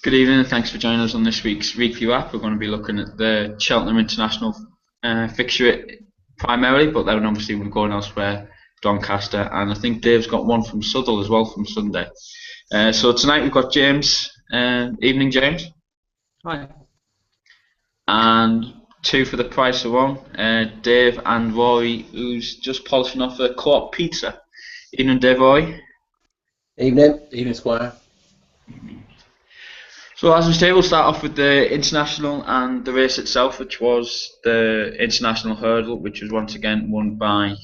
Good evening and thanks for joining us on this week's Review app. We're going to be looking at the Cheltenham International fixture primarily, but then obviously we're going elsewhere, Doncaster, and I think Dave's got one from Southall as well from Sunday. So tonight we've got James. Evening, James. Hi. And two for the price of one, Dave and Rory, who's just polishing off a co-op pizza. Evening, Dave, Rory. Evening, Squire. So as we say, we'll start off with the international and the race itself, which was the international hurdle, which was once again won by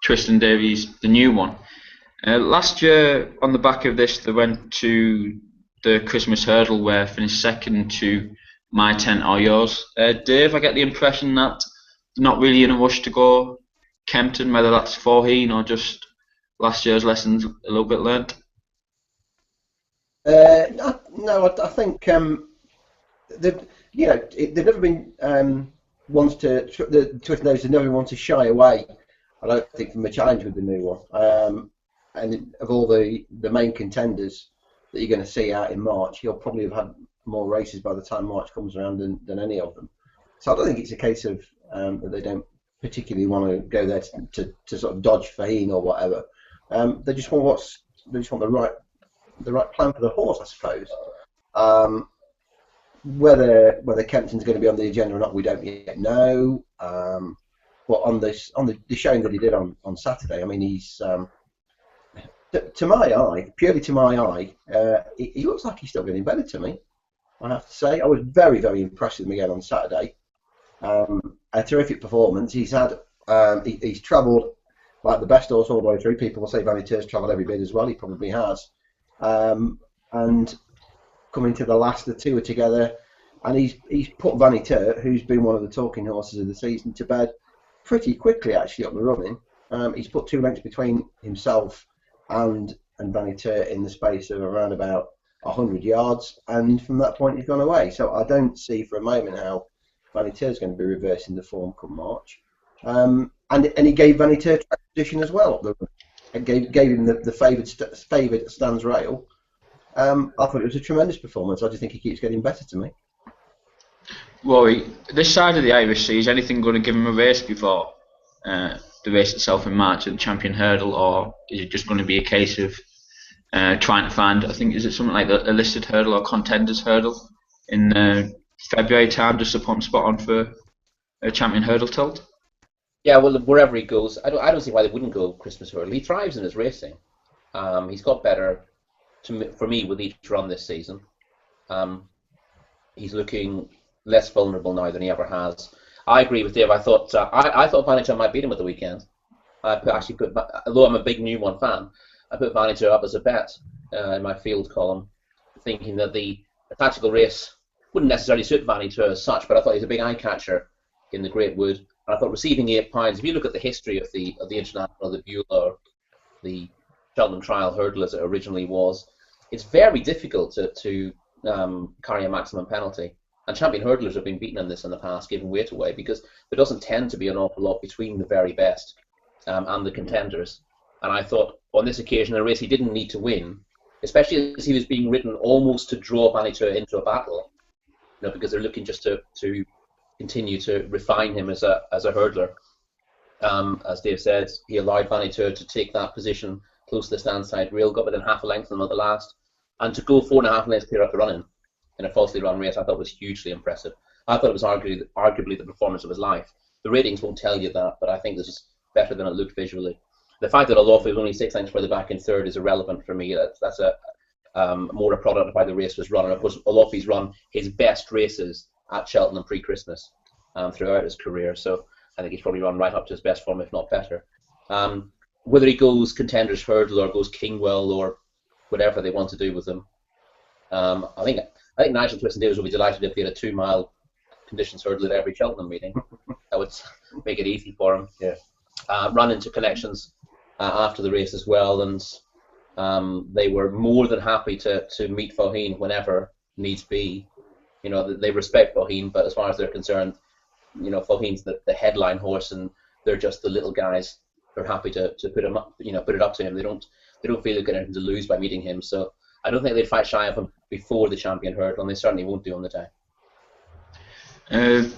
Tristan Davies, the new one. Last year, on the back of this, they went to the Christmas hurdle where finished second to My Tent or Yours. Dave, I get the impression that they're not really in a rush to go Kempton, whether that's Faugheen or just last year's lessons a little bit learnt. No, I think they've never been ones to the Twisted Nose have never been one to shy away. I don't think from a challenge with the new one. And of all the main contenders that you're going to see out in March, he'll probably have had more races by the time March comes around than any of them. So I don't think it's a case of that they don't particularly want to go there to sort of dodge Faheen or whatever. They just want the right plan for the horse, I suppose. Whether Kempton's going to be on the agenda or not, we don't yet know. But on the showing that he did on Saturday, I mean, he's to my eye, purely to my eye, he looks like he's still getting better to me. I have to say, I was very, very impressed with him again on Saturday. A terrific performance. He's had he's travelled like the best horse all the way through. People will say Vaniteur's travelled every bit as well. He probably has. And coming to the last, the two are together, and he's put Vaniteur, who's been one of the talking horses of the season, to bed pretty quickly actually up the running. He's put 2 lengths between himself and Vaniteur in the space of around about 100 yards, and from that point he's gone away. So I don't see for a moment how Vaniteur's going to be reversing the form come March. And he gave Vaniteur track position as well up the run. And gave him the favoured stands rail. I thought it was a tremendous performance. I just think he keeps getting better to me. Rory, this side of the Irish Sea, is anything going to give him a race before the race itself in March at the Champion Hurdle, or is it just going to be a case of trying to find, I think, is it something like a listed hurdle or contenders hurdle in February time, just to put him spot on for a Champion Hurdle tilt? Yeah, well, wherever he goes, I don't see why they wouldn't go Christmas hurdle. He thrives in his racing. He's got better for me with each run this season. He's looking less vulnerable now than he ever has. I agree with Dave. I thought Vaniter might beat him at the weekend. Although I'm a big new one fan, I put Vaniter up as a bet in my field column, thinking that the tactical race wouldn't necessarily suit Vaniter as such, but I thought he's a big eye catcher in the Great Wood. And I thought receiving £8, if you look at the history of the international, the Beulah, the Cheltenham Trial Hurdle as it originally was, it's very difficult to carry a maximum penalty. And champion hurdlers have been beaten in this in the past, giving weight away, because there doesn't tend to be an awful lot between the very best and the contenders. And I thought on this occasion, a race he didn't need to win, especially as he was being ridden almost to draw Vaniter into a battle, because they're looking just to continue to refine him as a hurdler. As Dave said, he allowed Vaniter to take that position close to the stand side rail, got within half a length of him at the last, and to go 4.5 lengths clear up the running in a falsely run race, I thought was hugely impressive. I thought it was arguably the performance of his life. The ratings won't tell you that, but I think this is better than it looked visually. The fact that Olofi was only 6 lengths further back in third is irrelevant for me. That's more a product of how the race was run. And of course, Olofi's run his best races at Cheltenham pre-Christmas throughout his career, so I think he's probably run right up to his best form, if not better. Whether he goes Contenders Hurdle or goes Kingwell or whatever they want to do with him, I think Nigel Twiston Davies will be delighted if he had a 2-mile conditions hurdle at every Cheltenham meeting. That would make it easy for him. Yeah. Run into connections after the race as well, and they were more than happy to meet Faugheen whenever needs be. They respect Faugheen, but as far as they're concerned, Faugheen's the headline horse, and they're just the little guys. They're happy to put him up, put it up to him. They don't feel they've got anything to lose by meeting him. So I don't think they'd fight shy of him before the champion hurdle, and they certainly won't do on the day.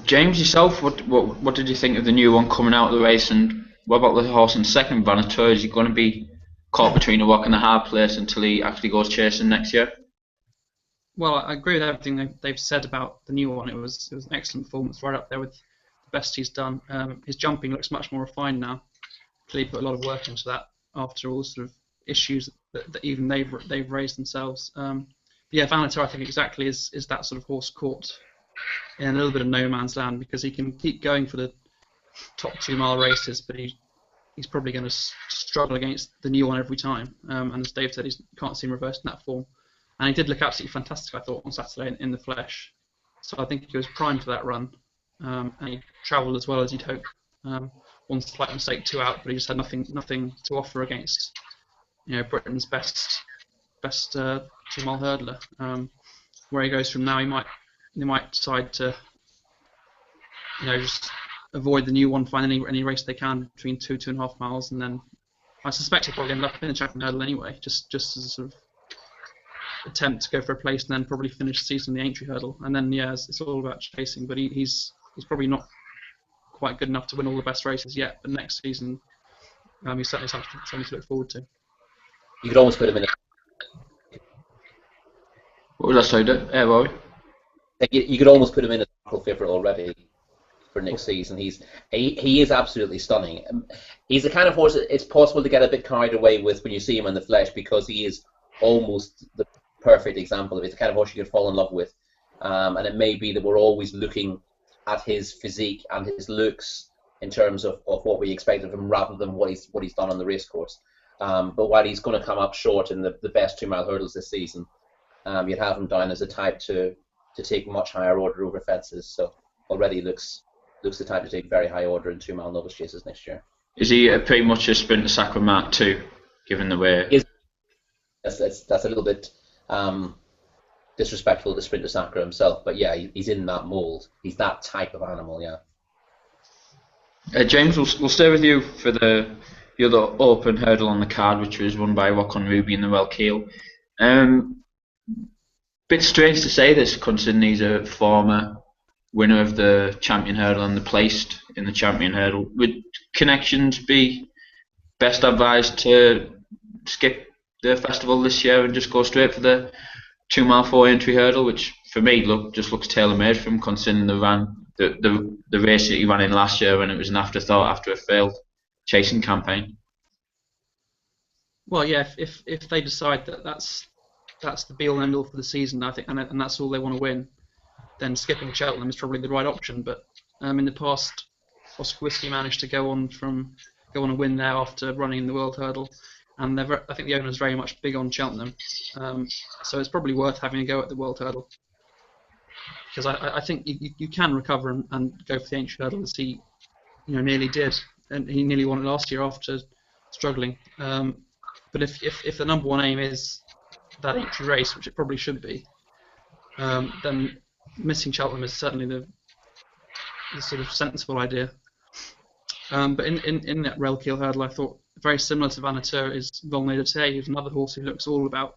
James, yourself, what did you think of the new one coming out of the race, and what about the horse in second, Vanetur? Is he going to be caught between a rock and a hard place until he actually goes chasing next year? Well, I agree with everything they've said about the new one. It was an excellent performance, right up there with the best he's done. His jumping looks much more refined now. Clearly put a lot of work into that after all sort of issues that even they've raised themselves. Yeah, Vanetur, I think exactly is that sort of horse caught in a little bit of no man's land, because he can keep going for the top 2 mile races, but he's probably going to struggle against the new one every time. And as Dave said, he can't seem reversed in that form. And he did look absolutely fantastic, I thought, on Saturday in the flesh. So I think he was primed for that run, and he travelled as well as he'd hope. One slight mistake, 2 out, but he just had nothing to offer against, Britain's best 2 mile hurdler. Where he goes from now, they might decide to, just avoid the new one, find any race they can between 2.5 miles, and then I suspect he'll probably end up in the champion hurdle anyway, just as a sort of attempt to go for a place, and then probably finish the season in the entry hurdle, and then it's all about chasing. But he's probably not quite good enough to win all the best races yet. But next season, he's certainly something to look forward to. You could almost put him in. What was that, Rory? You could almost put him in as a favourite already for next season. He is absolutely stunning. He's the kind of horse that it's possible to get a bit carried away with when you see him in the flesh, because he is almost the perfect example of it. It's the kind of horse you could fall in love with. And it may be that we're always looking at his physique and his looks in terms of what we expect of him, rather than what he's done on the racecourse. But while he's going to come up short in the best 2 mile hurdles this season, you'd have him down as a type to take much higher order over fences. So already looks the type to take very high order in 2 mile novice chases next year. Is he pretty much a Sprinter Sacre Mark 2, given the way? That's a little bit disrespectful to Sprinter Sacre himself, but yeah, he's in that mould. He's that type of animal, yeah. James, we'll stay with you for the other open hurdle on the card, which was won by Rock on Ruby in the Wellkiel. Bit strange to say this, considering he's a former winner of the champion hurdle and the placed in the champion hurdle. Would Connections be best advised to skip the festival this year and just go straight for the 2 mile 4 entry hurdle, which for me just looks tailor-made for him, considering the race that he ran in last year when it was an afterthought after a failed chasing campaign? Well, yeah, if they decide that that's the be-all and end-all for the season, I think, and that's all they want to win, then skipping Cheltenham is probably the right option. But in the past, Oscar Whiskey managed to go on a win there after running in the World Hurdle, and I think the owner is very much big on Cheltenham, so it's probably worth having a go at the World Hurdle, because I think you can recover and go for the entry hurdle, as he nearly did, and he nearly won it last year after struggling. But if the number one aim is that entry race, which it probably should be, then missing Cheltenham is certainly the sort of sensible idea. But in that Wellkiel hurdle, I thought very similar to Vanetur is Volney d'Ate, who's another horse who looks all about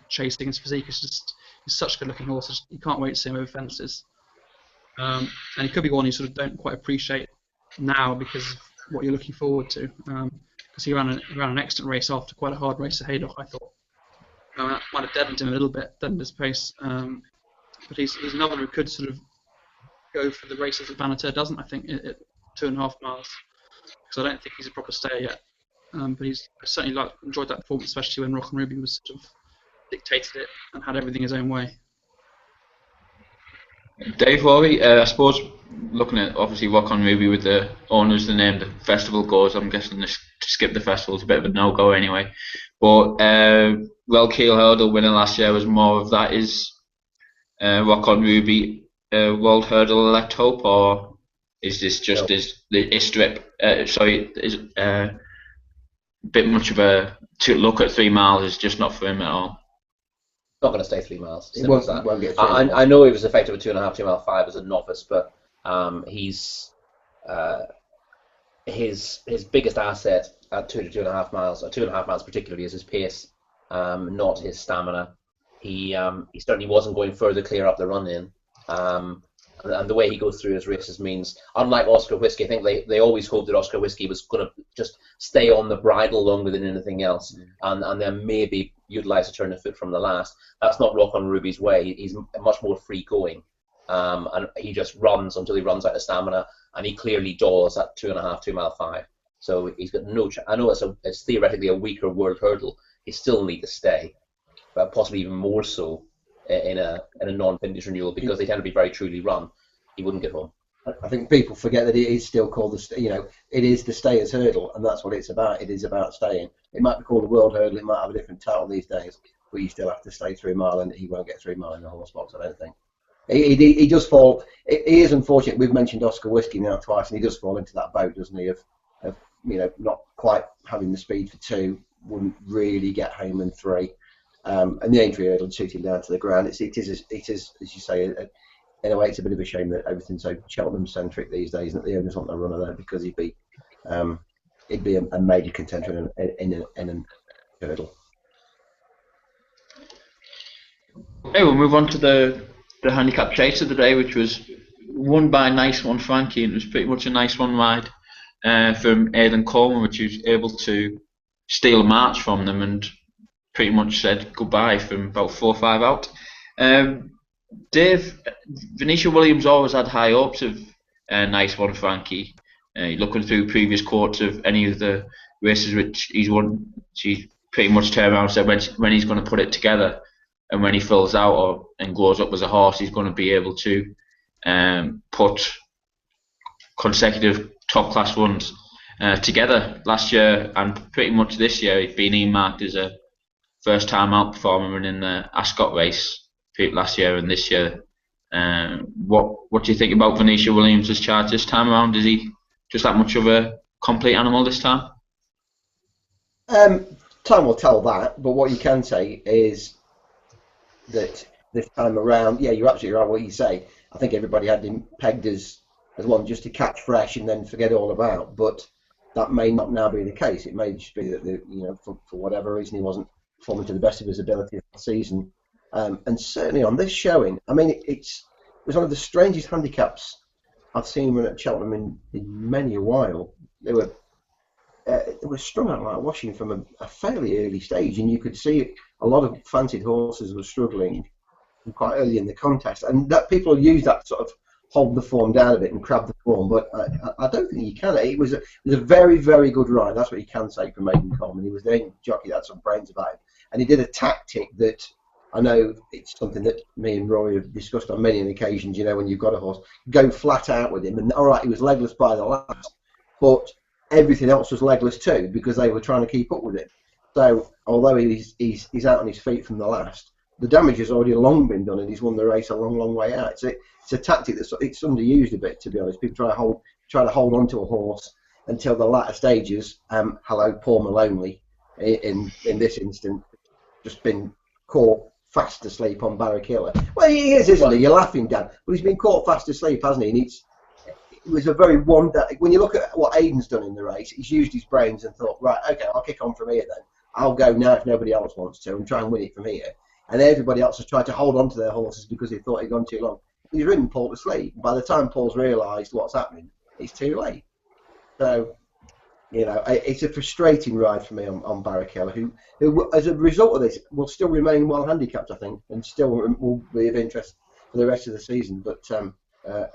chasing. His physique is such a good-looking horse. You can't wait to see him over fences. And he could be one you sort of don't quite appreciate now because of what you're looking forward to. Because he ran an excellent race after quite a hard race at Haydock, I thought. That might have deadened him a little bit, deadened his pace. But he's another who could sort of go for the races that Vanetur doesn't, I think, at 2.5 miles. Because I don't think he's a proper stayer yet. But I certainly enjoyed that performance, especially when Rock and Ruby was sort of dictated it and had everything his own way. Dave, Rory, I suppose looking at obviously Rock on Ruby with the owners, the name the festival goes, I'm guessing to skip the festival is a bit of a no-go anyway. But Wellkiel Hurdle winner last year was more of that. Is Rock on Ruby World Hurdle elect hope, or is this just a strip? Is a bit much of a to look at 3 miles is just not for him at all? Not going to stay 3 miles. It won't get I know he was effective at 2.5, 2 mile 5 as a novice, but his biggest asset at 2 to 2.5 miles, or 2.5 miles particularly, is his pace, not his stamina. He certainly wasn't going further clear up the run-in. And the way he goes through his races means, unlike Oscar Whiskey, I think they always hoped that Oscar Whiskey was going to just stay on the bridle longer than anything else, and then maybe utilise a turn of foot from the last. That's not Rock on Ruby's way. He's much more free going, and he just runs until he runs out of stamina, and he clearly jaws at 2.5, 2 mile 5. So he's got no. I know it's theoretically a weaker world hurdle. He still need to stay, but possibly even more so in a non-vintage renewal, because they tend to be very truly run. He wouldn't get home. I think people forget that it is still called it is the stayers hurdle, and that's what it's about. It is about staying. It might be called the world hurdle. It might have a different title these days, but you still have to stay 3 mile, and he won't get 3 mile in the horse box, I don't think. He does fall. He is unfortunate. We've mentioned Oscar Whiskey now twice, and he does fall into that boat, doesn't he? Of not quite having the speed for 2, wouldn't really get home in 3. And the entry hurdle would suit him down to the ground. It is as you say. In a way, it's a bit of a shame that everything's so Cheltenham-centric these days, and that the owners want to run of that, because he'd be a major contender in a hurdle. Okay, we'll move on to the handicap chase of the day, which was won by Nice One Frankie, and it was pretty much a nice one ride from Aidan Coleman, which was able to steal a march from them and pretty much said goodbye from about 4 or 5 out. Dave, Venetia Williams always had high hopes of Nice One Frankie. Looking through previous quotes of any of the races which he's won, she pretty much turned around and said when he's going to put it together, and when he fills out and grows up as a horse, he's going to be able to put consecutive top class runs together. Last year and pretty much this year, he's been earmarked as a first time out performer in the Ascot race last year and this year. What do you think about Venetia Williams' charge this time around? Is he just that much of a complete animal this time? Time will tell that, but what you can say is that this time around, yeah, you're absolutely right what you say. I think everybody had him pegged as one just to catch fresh and then forget all about, but that may not now be the case. It may just be that for whatever reason he wasn't performing to the best of his ability for the season. And certainly on this showing, I mean, it was one of the strangest handicaps I've seen run at Cheltenham in many a while. They were strung out like washing from a fairly early stage, and you could see a lot of fancied horses were struggling quite early in the contest, and that people use that sort of hold the form down a bit and crab the form, but I don't think you can. It was a very, very good ride. That's what you can say from Aidan Coleman. He was the jockey that had some brains about him, and he did a tactic that I know it's something that me and Rory have discussed on many occasions. When you've got a horse, go flat out with him, and all right, he was legless by the last, but everything else was legless too, because they were trying to keep up with him. So although he's out on his feet from the last, the damage has already long been done, and he's won the race a long, long way out. It's a tactic that's it's underused a bit, to be honest. People try to hold on to a horse until the latter stages. Hello, Paul Maloney, in this instance, just been caught fast asleep on Barraquilla. Well, he is, isn't he? You're laughing, Dan. But he's been caught fast asleep, hasn't he? And it was a very when you look at what Aidan's done in the race, he's used his brains and thought, right, okay, I'll kick on from here then. I'll go now if nobody else wants to, and try and win it from here. And everybody else has tried to hold on to their horses because they thought he'd gone too long. He's ridden Paul to sleep. By the time Paul's realised what's happening, it's too late. So, it's a frustrating ride for me on Barraquilla, who, as a result of this, will still remain well handicapped, I think, and still will be of interest for the rest of the season. But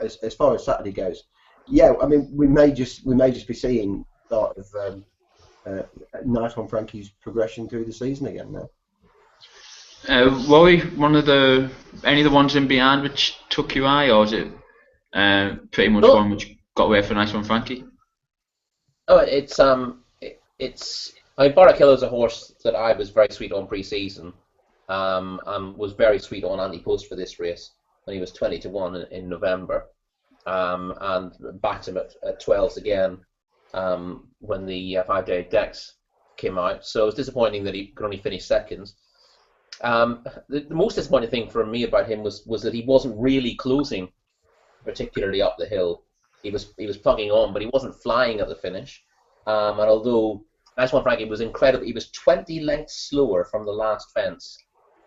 as far as Saturday goes, yeah, I mean, we may just be seeing sort of Nice One Frankie's progression through the season again now. Rory, any of the ones in behind which took your eye, or is it pretty much one which got away for Nice One Frankie? Oh, it's I mean, Barraquilla is a horse that I was very sweet on pre-season, and was very sweet on Andy Post for this race when he was 20-1 in November, and backed him at 12s again when the 5-day decks came out. So it was disappointing that he could only finish second. The most disappointing thing for me about him was that he wasn't really closing particularly up the hill. He was plugging on, but he wasn't flying at the finish. And although Nice One Frankie was incredible, he was 20 lengths slower from the last fence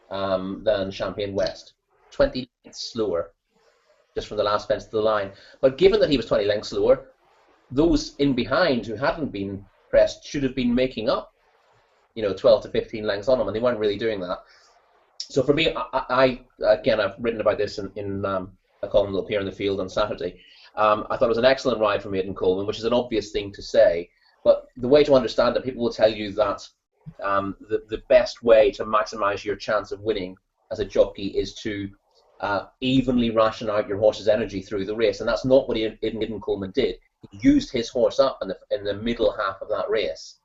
than Champagne West. 20 lengths slower, just from the last fence to the line. But given that he was 20 lengths slower, those in behind who hadn't been pressed should have been making up, 12 to 15 lengths on him, and they weren't really doing that. So for me, I've written about this in a column that'll appear in the Field on Saturday. I thought it was an excellent ride from Aidan Coleman, which is an obvious thing to say, but the way to understand it, people will tell you that the best way to maximise your chance of winning as a jockey is to evenly ration out your horse's energy through the race, and that's not what Aidan Coleman did. He used his horse up in the middle half of that race,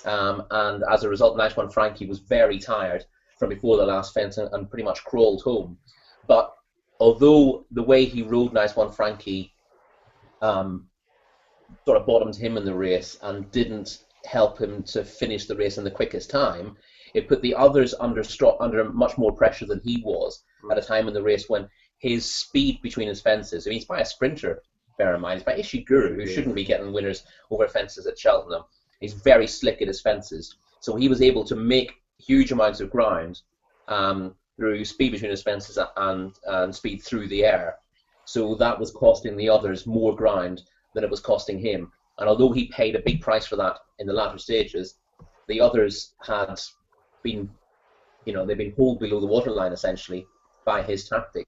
and as a result, Nice One Frankie was very tired from before the last fence and pretty much crawled home. But although the way he rode Nice One Frankie sort of bottomed him in the race and didn't help him to finish the race in the quickest time, it put the others under much more pressure than he was at a time in the race when his speed between his fences, he's by a sprinter, bear in mind, he's by Ishiguro, who shouldn't be getting winners over fences at Cheltenham. He's very slick at his fences, so he was able to make huge amounts of ground through speed between his fences and speed through the air. So that was costing the others more ground than it was costing him. And although he paid a big price for that in the latter stages, the others had been, they've been pulled below the waterline essentially by his tactic.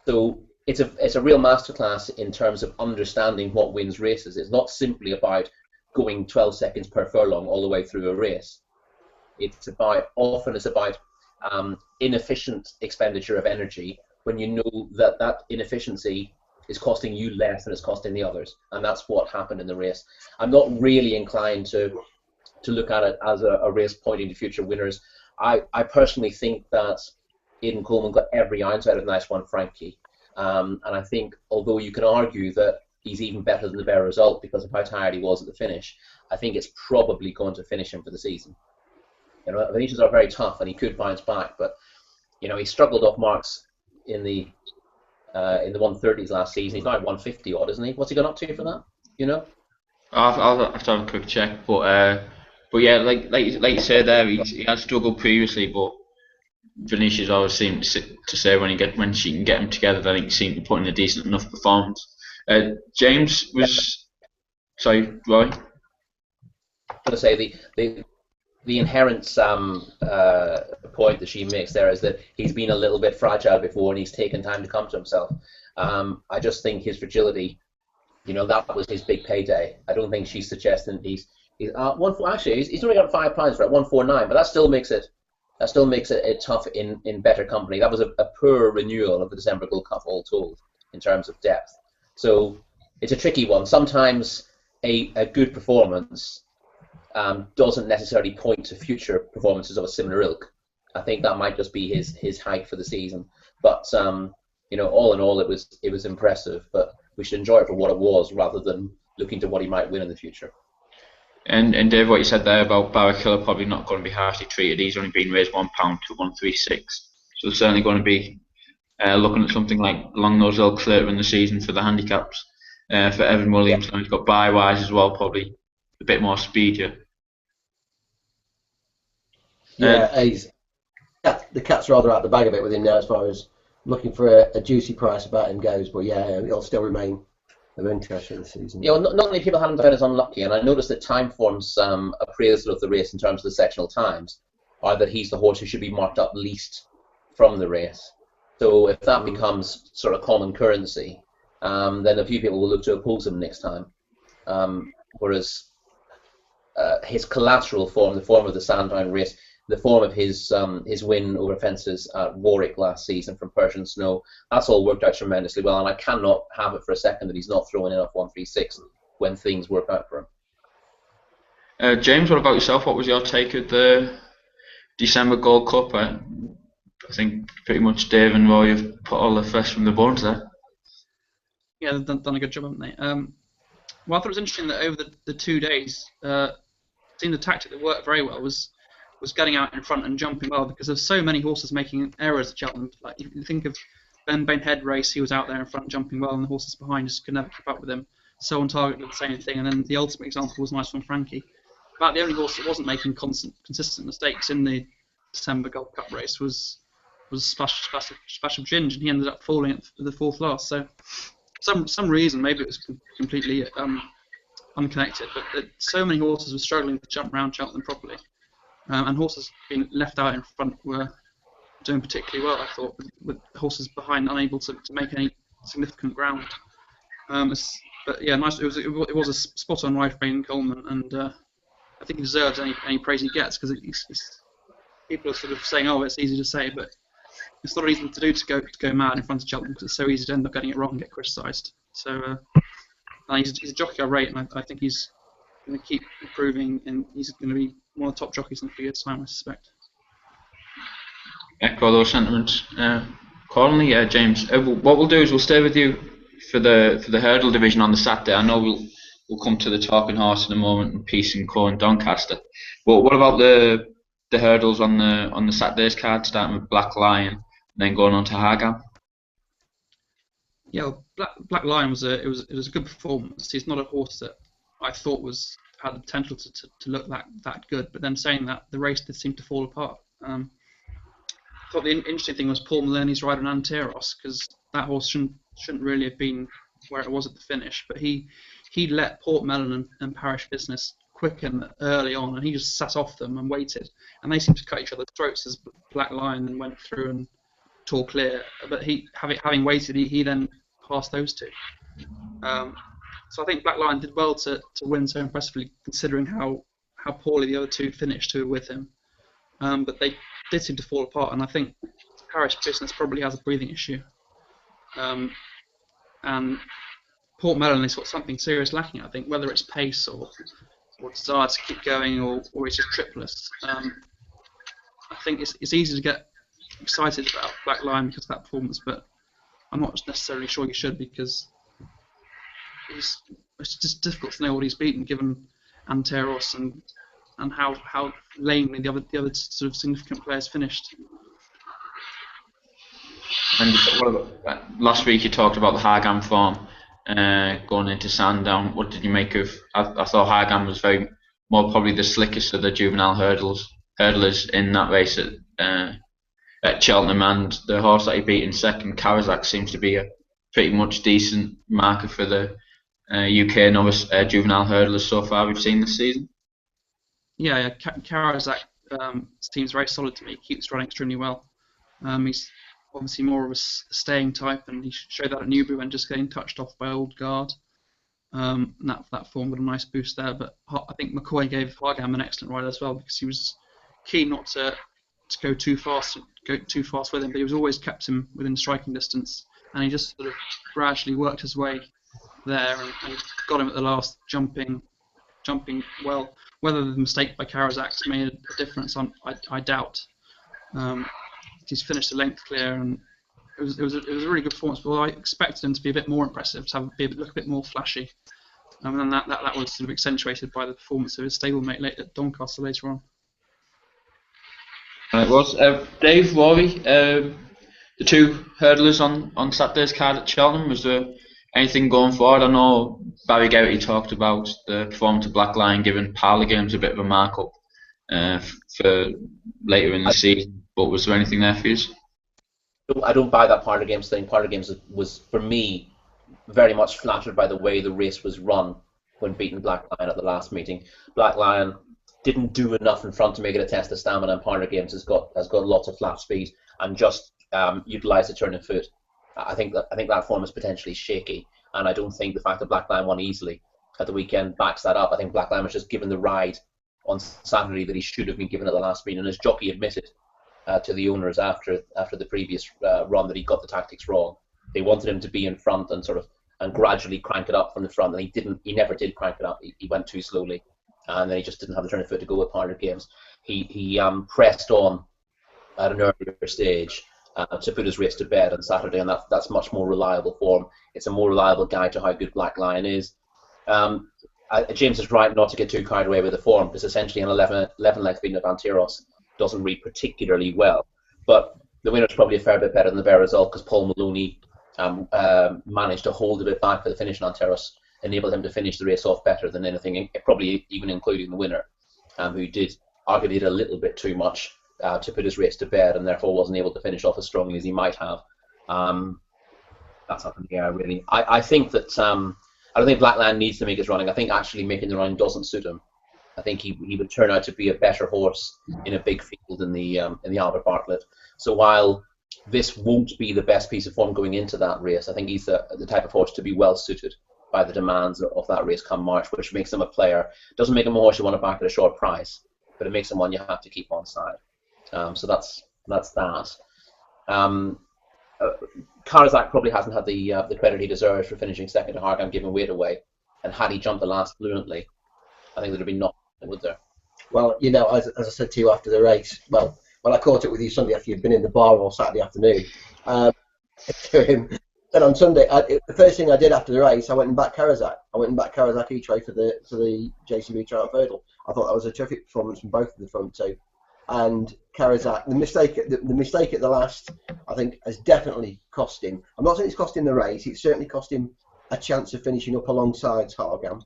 So it's a real masterclass in terms of understanding what wins races. It's not simply about going 12 seconds per furlong all the way through a race. Often it's about inefficient expenditure of energy when you know that inefficiency is costing you less than it's costing the others, and that's what happened in the race. I'm not really inclined to look at it as a race pointing to future winners. I personally think that Aidan Coleman got every ounce out of Nice One Frankie, and I think although you can argue that he's even better than the bare result because of how tired he was at the finish, I think it's probably going to finish him for the season. Venetians are very tough, and he could bounce back, but he struggled off marks in the 130s last season. He's now at 150 odd, isn't he? What's he gone up to for that? I'll have to have a quick check, but yeah, like you said there, he has struggled previously, but Venetians always seem to say when she can get him together, I think he seemed to put in a decent enough performance. James was, sorry, Roy. I'm going to say the inherent point that she makes there is that he's been a little bit fragile before and he's taken time to come to himself. I just think his fragility, that was his big payday. I don't think she's suggesting he's he's only got £5 for it, 149, but that still makes it tough in better company. That was a poor renewal of the December Gold Cup, all told, in terms of depth. So it's a tricky one. Sometimes a good performance doesn't necessarily point to future performances of a similar ilk. I think that might just be his height for the season. But all in all, it was impressive. But we should enjoy it for what it was, rather than looking to what he might win in the future. And Dave, what you said there about Barrichello probably not going to be harshly treated. He's only been raised £1 to 136, so certainly going to be looking at something like along those ilks later in the season for the handicaps. For Evan Williams, now he's got bye-wise as well, probably a bit more speed here. The cat's rather out the bag a bit with him now as far as looking for a juicy price about him goes, but yeah, he'll still remain of interest for the season. Yeah, well, not many people had him down as unlucky, and I noticed that Timeform's appraisal of the race in terms of the sectional times are that he's the horse who should be marked up least from the race. So if that becomes sort of common currency, then a few people will look to oppose him next time. Whereas his collateral form, the form of the Sandown race, the form of his win over fences at Warwick last season from Persian Snow, that's all worked out tremendously well, and I cannot have it for a second that he's not throwing in off 136 when things work out for him. James, what about yourself? What was your take of the December Gold Cup? I think pretty much Dave and Roy have put all the flesh from the bones there. Yeah, they've done a good job, haven't they? Well, I thought it was interesting that over the 2 days, it seemed the tactic that worked very well was getting out in front and jumping well, because there's so many horses making errors at Cheltenham. Like, if you think of Ben Head race, he was out there in front jumping well, and the horses behind just could never keep up with him. So on Target did the same thing, and then the ultimate example was Nice One Frankie. About the only horse that wasn't making consistent mistakes in the December Gold Cup race was was a splash of ginger, and he ended up falling at the fourth last. So some reason, maybe it was completely unconnected, but so many horses were struggling to jump around Cheltenham properly, and horses being left out in front were doing particularly well, I thought, with horses behind unable to make any significant ground. But yeah, nice. It was a spot on ride for Baden Coleman, and I think he deserves any praise he gets, because people are sort of saying, oh, it's easy to say, but it's not easy to do to go mad in front of Cheltenham, because it's so easy to end up getting it wrong and get criticised. So he's a jockey I rate, and I think he's going to keep improving, and he's going to be one of the top jockeys in a few years' time, I suspect. Echo those sentiments. Accordingly, James, what we'll do is we'll stay with you for the hurdle division on the Saturday. I know we'll come to the Talking Horse in a moment, and Peace and Co and Doncaster. But what about the hurdles on the Saturday's card, starting with Black Lion and then going on to Hargam? Yeah, well, Black Lion was a good performance. He's not a horse that I thought had the potential to look that good. But then saying that, the race did seem to fall apart. I thought the interesting thing was Paul Maloney's ride on Anteros, because that horse shouldn't really have been where it was at the finish. But he let Port Mellon and Parish Business quicken early on, and he just sat off them and waited. And they seemed to cut each other's throats as Black Lion then went through and tore clear. But he, having waited, he then passed those two. So I think Black Lion did well to win so impressively, considering how poorly the other two finished who were with him. But they did seem to fall apart, and I think Parish Business probably has a breathing issue. And Port Mellon has got something serious lacking, I think, whether it's pace or desire to keep going, or it's just tripless. I think it's easy to get excited about Black Lion because of that performance, but I'm not necessarily sure you should, because it's just difficult to know what he's beaten, given Anteros and how lamely the other sort of significant players finished. And what about, last week you talked about the Hargam form going into Sandown. What did you make of? I thought Hargam was more probably the slickest of the juvenile hurdlers in that race at Cheltenham, and the horse that he beat in second, Karazak, seems to be a pretty much decent marker for the UK novice juvenile hurdlers so far we've seen this season. Yeah, Karazak seems very solid to me. He keeps running extremely well. He's obviously more of a staying type, and he showed that at Newbury when just getting touched off by Old Guard. And that form got a nice boost there. But I think McCoy gave Hargam an excellent ride as well, because he was keen not to go too fast with him, but he was always kept him within striking distance, and he just sort of gradually worked his way there and got him at the last, jumping well. Whether the mistake by Karazak's made a difference, I doubt. He's finished the length clear, and it was a really good performance. But I expected him to be a bit more impressive, to look a bit more flashy, and then that was sort of accentuated by the performance of his stablemate at Doncaster later on. And it was Dave, Rory, the two hurdlers on Saturday's card at Cheltenham. Was there anything going forward? I know Barry Geraghty talked about the performance of Black Lion giving Parlour Games a bit of a mark-up for later in the season, but was there anything there for you? I don't buy that Parlour Games thing. Parlour Games was, for me, very much flattered by the way the race was run when beating Black Lion at the last meeting. Black Lion didn't do enough in front to make it a test of stamina, and Parlour Games has got lots of flat speed and just utilised the turning foot. I think that form is potentially shaky, and I don't think the fact that Black Lion won easily at the weekend backs that up. I think Black Lion was just given the ride on Saturday that he should have been given at the last meeting, and his jockey admitted to the owners after the previous run that he got the tactics wrong. They wanted him to be in front and gradually crank it up from the front, and he didn't. He never did crank it up. He went too slowly, and then he just didn't have the turning foot to go with Parlour Games. He pressed on at an earlier stage to put his race to bed on Saturday, and that's much more reliable form. It's a more reliable guide to how good Black Lion is. James is right not to get too carried away with the form, because essentially an 11 length beating of Anteros doesn't read particularly well. But the winner's probably a fair bit better than the bare result, because Paul Maloney managed to hold a bit back for the finish on Anteros, enabled him to finish the race off better than anything, probably even including the winner, who did arguably a little bit too much to put his race to bed, and therefore wasn't able to finish off as strongly as he might have. That's up in the air, really. I think that I don't think Blackland needs to make his running. I think actually making the run doesn't suit him. I think he would turn out to be a better horse in a big field in the Albert Bartlett. So while this won't be the best piece of form going into that race, I think he's the type of horse to be well suited by the demands of that race come March, which makes him a player. Doesn't make him a horse you want to back at a short price, but it makes him one you have to keep on side. So that's that. Karzak probably hasn't had the credit he deserves for finishing second to Hargam, giving weight away. And had he jumped the last fluently, I think there'd have been nothing, would there? Well, as I said to you after the race, well, when I caught it with you Sunday after you'd been in the bar all Saturday afternoon, to him, then on Sunday, the first thing I did after the race, I went and backed Karzak. I went and backed Karzak each-way for the JCB Triumph Hurdle. I thought that was a terrific performance from both of the front two. And Karzak, the mistake at the last, I think, has definitely cost him. I'm not saying it's cost him the race. It certainly cost him a chance of finishing up alongside Hargam.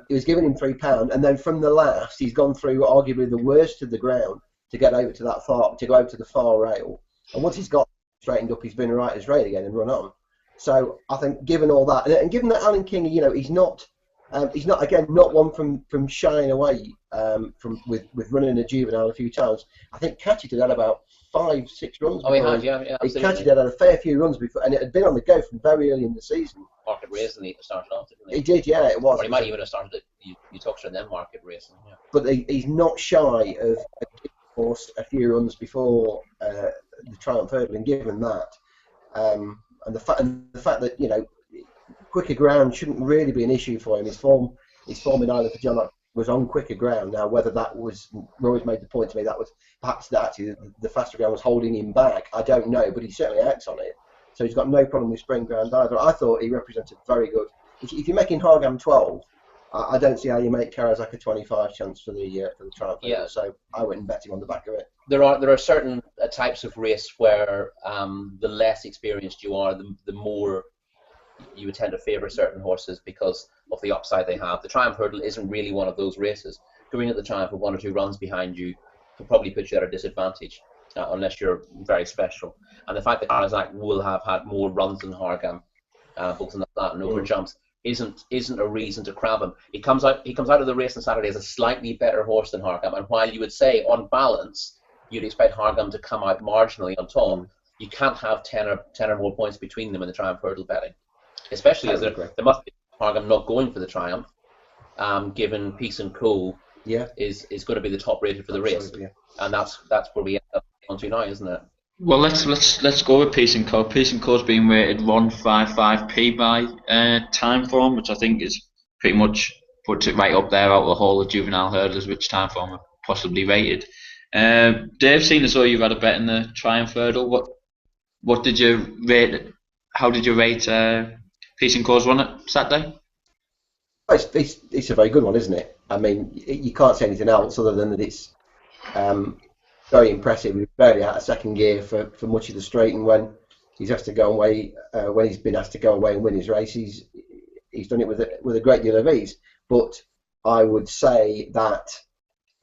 He was giving him £3, and then from the last, he's gone through arguably the worst of the ground to get over to go over to the far rail. And once he's got straightened up, he's been right as rain again and run on. So I think, given all that, and given that Alan King, he's not one from shying away with running a juvenile a few times. I think Catchy did that about 5-6 runs. Oh, he had, yeah. Catchy did a fair few runs before, and it had been on the go from very early in the season. Market racing, he started off, didn't he? He did, yeah, it was. Or he might even have started it. You talked to them market racing, yeah. But he's not shy of giving a few runs before the Triumph Hurdle, and given that, and the fact that quicker ground shouldn't really be an issue for him. His form in Isle of John was on quicker ground. Now, whether that was, Rory's made the point to me, that was perhaps that actually the faster ground was holding him back. I don't know, but he certainly acts on it. So he's got no problem with spring ground either. I thought he represented very good. If you're making Hargam 12, I don't see how you make Karazak a 25 chance for the Triumph. Yeah. So I went and bet him on the back of it. There are certain types of race where the less experienced you are, the more you would tend to favour certain horses because of the upside they have. The Triumph Hurdle isn't really one of those races. Going at the Triumph with 1 or 2 runs behind you will probably put you at a disadvantage unless you're very special. And the fact that Karazak will have had more runs than Hargam, both in that and over jumps, isn't a reason to crab him. He comes out of the race on Saturday as a slightly better horse than Hargam, and while you would say on balance you'd expect Hargam to come out marginally on top, you can't have 10 or more points between them in the Triumph Hurdle betting. Especially as there must be Hargam not going for the Triumph, given Peace and Co. is going to be the top rated for the race, and that's where we end up on to now, isn't it? Well, let's go with Peace and Co. Peace and Co's being rated 155p by time form, which I think is pretty much puts it right up there out of the whole of juvenile hurdlers, which time form are possibly rated. Dave, seeing as though you've had a bet in the Triumph Hurdle, what did you rate? How did you rate Peace and Co's run at Saturday? It's a very good one, isn't it? I mean, you can't say anything else other than that it's very impressive. We're barely out of second gear for much of the straight, and when he's asked to go away, when he's been asked to go away and win his race, he's done it with a great deal of ease. But I would say that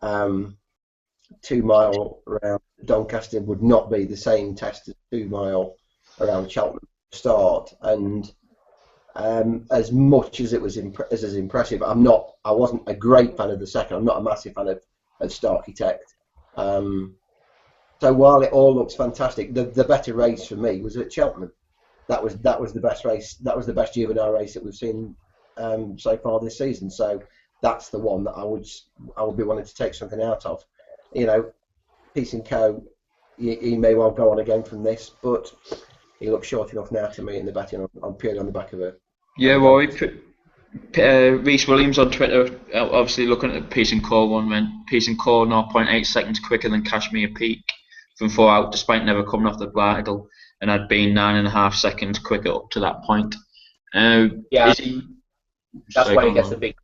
2 mile around Doncaster would not be the same test as 2 mile around Cheltenham start, and as much as it was impressive, I wasn't a great fan of the second. I'm not a massive fan of Starkitect. So while it all looks fantastic, the better race for me was at Cheltenham. That was the best race. That was the best juvenile race that we've seen so far this season. So that's the one that I would be wanting to take something out of. Peace and Co. He may well go on again from this, but he looks short enough now to me in the betting on purely on the back of it. Yeah, Rory. Reece Williams on Twitter, obviously looking at the Peace and Co one, when Peace and Co 0.8 seconds quicker than Kashmir Peak from 4 out, despite never coming off the bridle, and had been 9.5 seconds quicker up to that point. That's why he gets the big.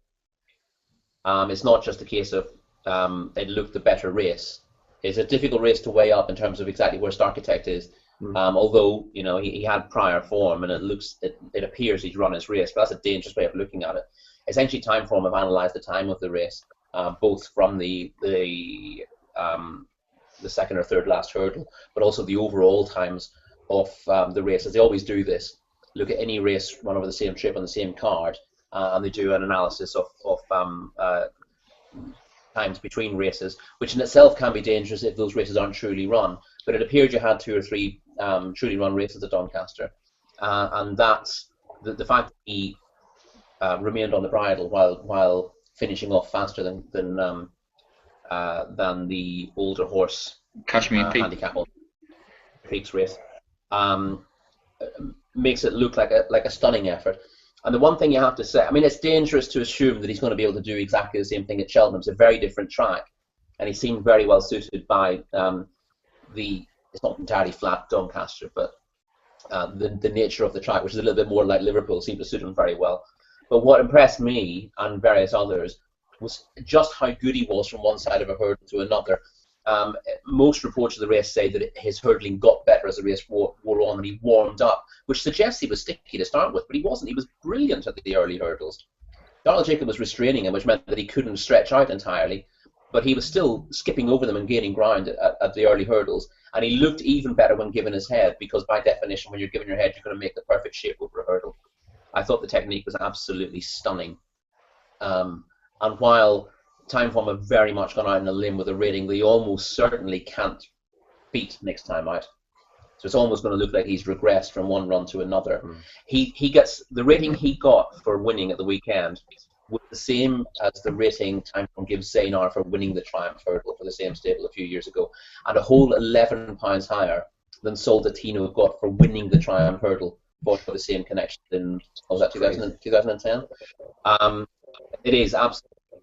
It's not just a case of it looked the better race. It's a difficult race to weigh up in terms of exactly where Starkitect is. Although he had prior form, and it appears he's run his race, but that's a dangerous way of looking at it. Essentially, time form have analysed the time of the race, both from the the second or third last hurdle, but also the overall times of the races. They always do this. Look at any race run over the same trip on the same card, and they do an analysis of times between races, which in itself can be dangerous if those races aren't truly run. But it appeared you had 2 or 3 truly run races at Doncaster, and that's the fact that he remained on the bridle while finishing off faster than the older horse Kashmir Peak. handicap on Peaks race makes it look like a stunning effort. And the one thing you have to say, I mean, it's dangerous to assume that he's going to be able to do exactly the same thing at Cheltenham. It's a very different track, and he seemed very well suited by it's not entirely flat Doncaster, but the nature of the track, which is a little bit more like Liverpool, seemed to suit him very well. But what impressed me and various others was just how good he was from one side of a hurdle to another. Most reports of the race say that his hurdling got better as the race wore on, and he warmed up, which suggests he was sticky to start with, but he wasn't. He was brilliant at the early hurdles. Donald Jacob was restraining him, which meant that he couldn't stretch out entirely, but he was still skipping over them and gaining ground at the early hurdles, and he looked even better when given his head, because by definition, when you're given your head, you're going to make the perfect shape over a hurdle. I thought the technique was absolutely stunning. And while Timeform have very much gone out on a limb with a rating they almost certainly can't beat next time out. So it's almost going to look like he's regressed from one run to another. He gets the rating he got for winning at the weekend was the same as the rating Timeform gives Zaynar for winning the Triumph Hurdle for the same stable a few years ago, and a whole £11 higher than Soldatino got for winning the Triumph Hurdle for the same connection in, was that 2010? It is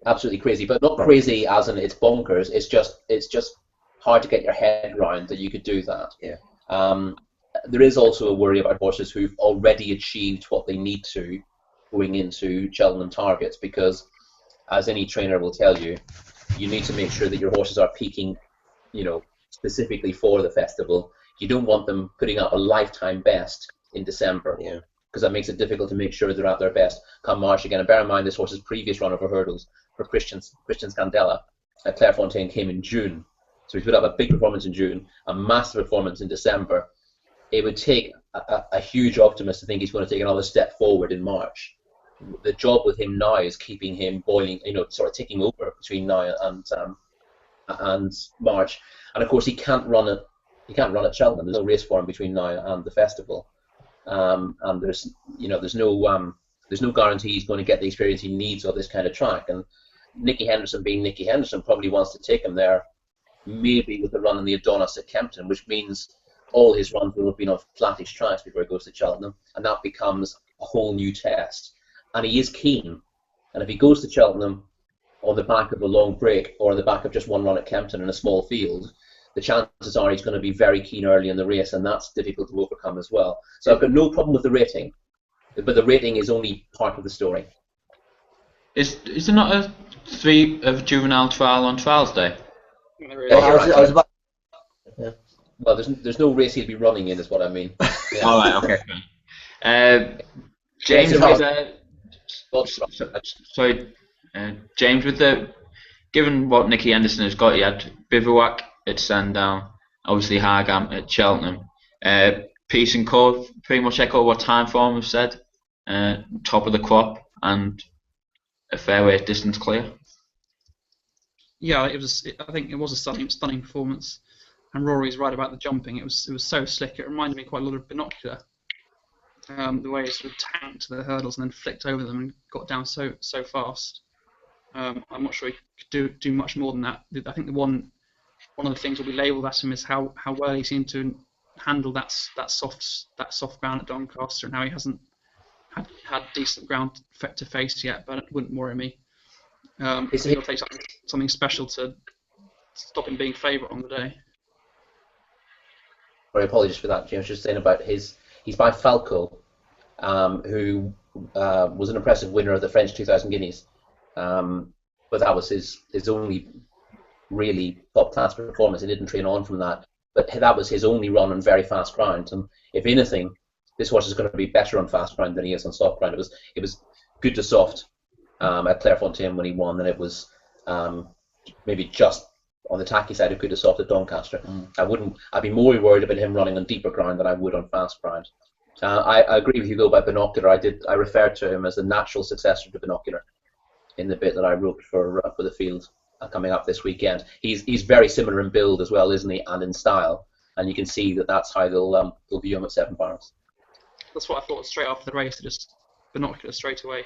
absolutely crazy, but not crazy as in it's bonkers. It's just hard to get your head around that you could do that. Yeah. There is also a worry about horses who've already achieved what they need to going into Cheltenham targets, because as any trainer will tell you, you need to make sure that your horses are peaking, specifically for the festival. You don't want them putting up a lifetime best in December. Yeah. Because that makes it difficult to make sure they're at their best come March again. And bear in mind, this horse's previous run over hurdles for Christian Scandella at Clairefontaine came in June. So he's put up a big performance in June, a massive performance in December. It would take a huge optimist to think he's going to take another step forward in March. The job with him now is keeping him boiling, sort of ticking over between now and March. And of course, he can't run at Cheltenham. There's no race for him between now and the festival. And there's no guarantee he's going to get the experience he needs of this kind of track. And Nicky Henderson, being Nicky Henderson, probably wants to take him there, maybe with a run in the Adonis at Kempton, which means all his runs will have been on flattish tracks before he goes to Cheltenham, and that becomes a whole new test. And he is keen, and if he goes to Cheltenham on the back of a long break or on the back of just one run at Kempton in a small field, the chances are he's going to be very keen early in the race, and that's difficult to overcome as well. So I've got no problem with the rating, but the rating is only part of the story. Is there not a 3 of juvenile trial on Trials Day? I was about. Yeah. Well, there's no race he'd be running in, is what I mean. Yeah. All right, okay. James, James, given what Nicky Henderson has got, he had Bivouac at Sandown, obviously Hargam at Cheltenham. Peace and Co pretty much echo what Timeform have said. Top of the crop and a fair way distance clear. Yeah, I think it was a stunning performance, and Rory's right about the jumping. It was so slick. It reminded me quite a lot of Binocular. The way he sort of tanked the hurdles and then flicked over them and got down so fast. I'm not sure he could do much more than that. I think one of the things that we labelled at him is how well he seemed to handle that soft ground at Doncaster, and how he hasn't had decent ground to face yet. But it wouldn't worry me. It'll take something special to stop him being favourite on the day. Sorry, apologies for that, James. Just saying about he's by Falco, who was an impressive winner of the French 2,000 Guineas. But that was his only really top-class performance. He didn't train on from that. But that was his only run on very fast ground. And if anything, this horse is going to be better on fast ground than he is on soft ground. It was good to soft at Clairefontaine when he won, and it was maybe just on the tacky side who could have stopped at Doncaster. I'd be more worried about him running on deeper ground than I would on fast ground. I agree with you though about Binocular. I referred to him as the natural successor to Binocular in the bit that I wrote for the field coming up this weekend. He's very similar in build as well, isn't he, and in style, and you can see that's how they'll view him at 7 pounds. That's what I thought straight after the race. Just Binocular straight away.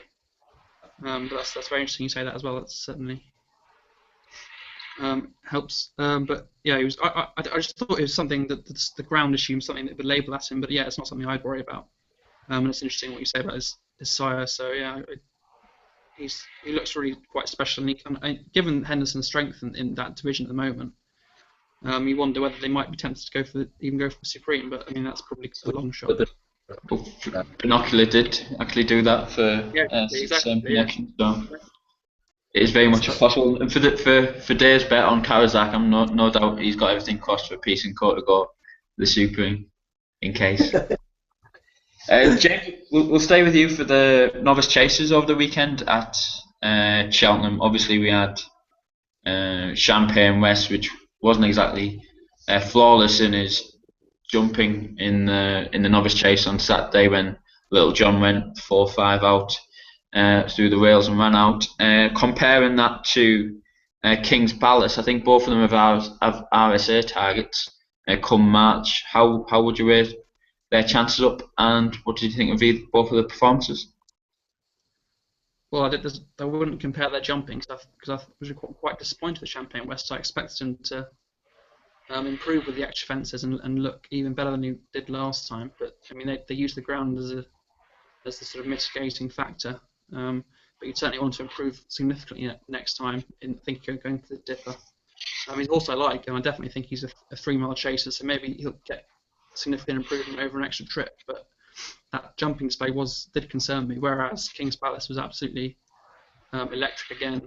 But that's very interesting you say that as well. That certainly helps. But yeah, I just thought it was something that the ground issue, something that would label at him. But yeah, it's not something I'd worry about. And it's interesting what you say about his sire. So yeah, he looks really quite special. And given Henderson's strength in that division at the moment, you wonder whether they might be tempted to go for Supreme. But I mean, that's probably a long shot. Binocular did actually do that for same connection. So it is very much possible. And for Dave's bet on Kawasaki, I'm no doubt he's got everything crossed for Peace and Co to go the Supreme in case. James, we'll stay with you for the novice chasers over the weekend at Cheltenham. Obviously, we had Champagne West, which wasn't exactly flawless in his jumping in the novice chase on Saturday when Little John went 4-5 out through the rails and ran out. Comparing that to King's Palace, I think both of them have RSA targets come March. How would you rate their chances up, and what did you think of both of the performances? Well, I wouldn't compare their jumping because I was quite disappointed with Champagne West. I expected him to improve with the extra fences and look even better than he did last time. But I mean, they use the ground as the sort of mitigating factor. But you'd certainly want to improve significantly next time. I think going to the Dipper. He's also I definitely think he's a 3-mile chaser, so maybe he'll get significant improvement over an extra trip. But that jumping display did concern me. Whereas King's Palace was absolutely electric again,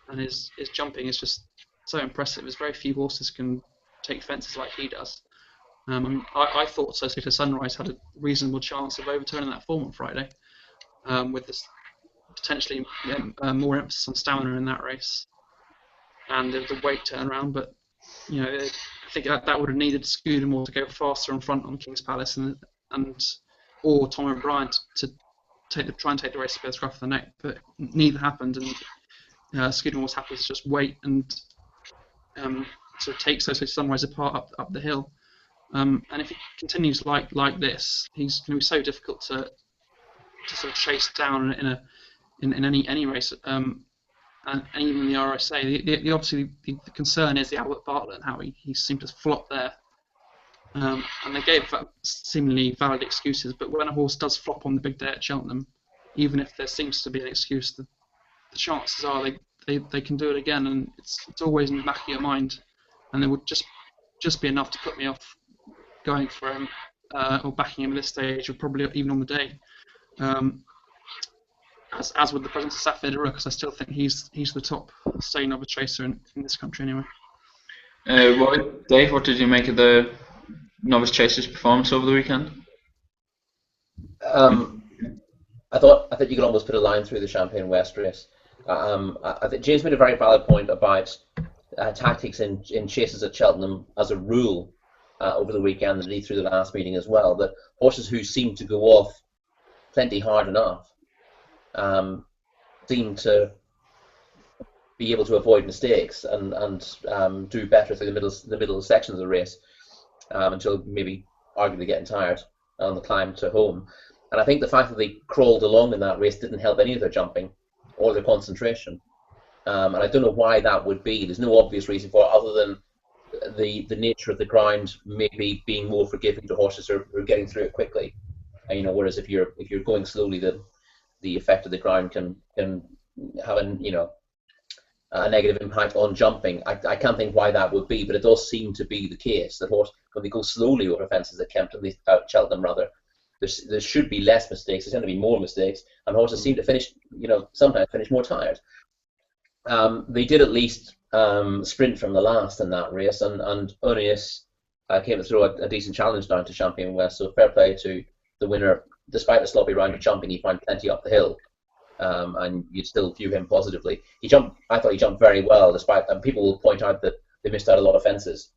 and his jumping is just so impressive. There's very few horses can take fences like he does. I thought So Sweet Sunrise had a reasonable chance of overturning that form on Friday, with this potentially more emphasis on stamina in that race and the weight turnaround. But I think that would have needed Scudamore to go faster in front on King's Palace or Tom O'Brien to try and take the race by the scruff of the neck. But neither happened, and Scudamore was happy to just wait and sort of take So Sunrise apart up the hill. And if he continues like this, he's going to be so difficult to sort of chase down in any race, and even the RSA. Obviously the concern is the Albert Bartlett and how he seemed to flop there. And they gave seemingly valid excuses, but when a horse does flop on the big day at Cheltenham, even if there seems to be an excuse, the chances are they can do it again, and it's always in the back of your mind, and it would just be enough to put me off going for him or backing him at this stage, or probably even on the day. As with the presence of Sapphire de Rook, because I still think he's the top staying novice chaser in this country anyway. Dave, what did you make of the novice chaser's performance over the weekend? I thought you could almost put a line through the Champagne West race. I think James made a very valid point about tactics in chases at Cheltenham as a rule over the weekend, and indeed through the last meeting as well, that horses who seem to go off plenty hard enough seem to be able to avoid mistakes and do better through the middle sections of the race until maybe arguably getting tired on the climb to home. And I think the fact that they crawled along in that race didn't help any of their jumping or their concentration. And I don't know why that would be. There's no obvious reason for it other than the nature of the ground maybe being more forgiving to horses who are getting through it quickly. And, whereas if you're going slowly, the effect of the ground can have a negative impact on jumping. I can't think why that would be, but it does seem to be the case that when they go slowly over fences at Cheltenham rather, there should be less mistakes. There tend to be more mistakes, and horses seem to finish, sometimes finish more tired. They did at least sprint from the last in that race, and Onius came to throw a decent challenge down to Champagne West. So fair play to the winner. Despite the sloppy round of jumping, he found plenty up the hill, and you'd still view him positively. I thought he jumped very well, despite. And people will point out that they missed out a lot of fences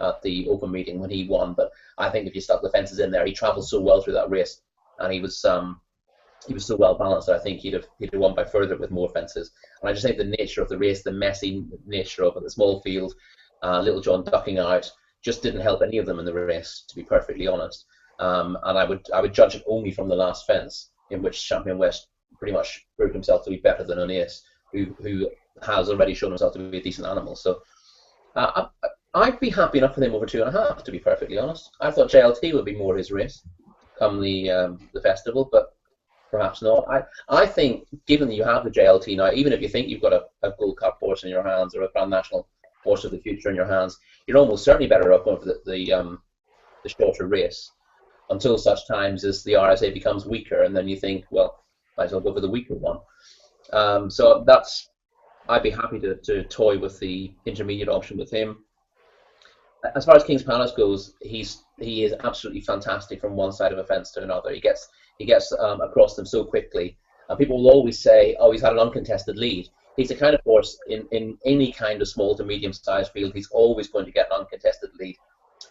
at the open meeting when he won. But I think if you stuck the fences in there, he travelled so well through that race, and he was so well balanced that I think he'd have won by further with more fences. And I just think the nature of the race, the messy nature of it, the small field, Little John ducking out, just didn't help any of them in the race, to be perfectly honest. And I would judge it only from the last fence, in which Champion West pretty much proved himself to be better than Aeneas, who has already shown himself to be a decent animal. So I'd be happy enough with him over 2.5, to be perfectly honest. I thought JLT would be more his race come the festival, but perhaps not. I think, given that you have the JLT now, even if you think you've got a Gold Cup horse in your hands or a Grand National horse of the future in your hands, you're almost certainly better off going for the shorter race until such times as the RSA becomes weaker, and then you think, well, might as well go for the weaker one. So I'd be happy to toy with the intermediate option with him. As far as King's Palace goes, he is absolutely fantastic from one side of a fence to another. He gets across them so quickly, and people will always say, "Oh, he's had an uncontested lead." He's the kind of horse in any kind of small to medium-sized field, he's always going to get an uncontested lead,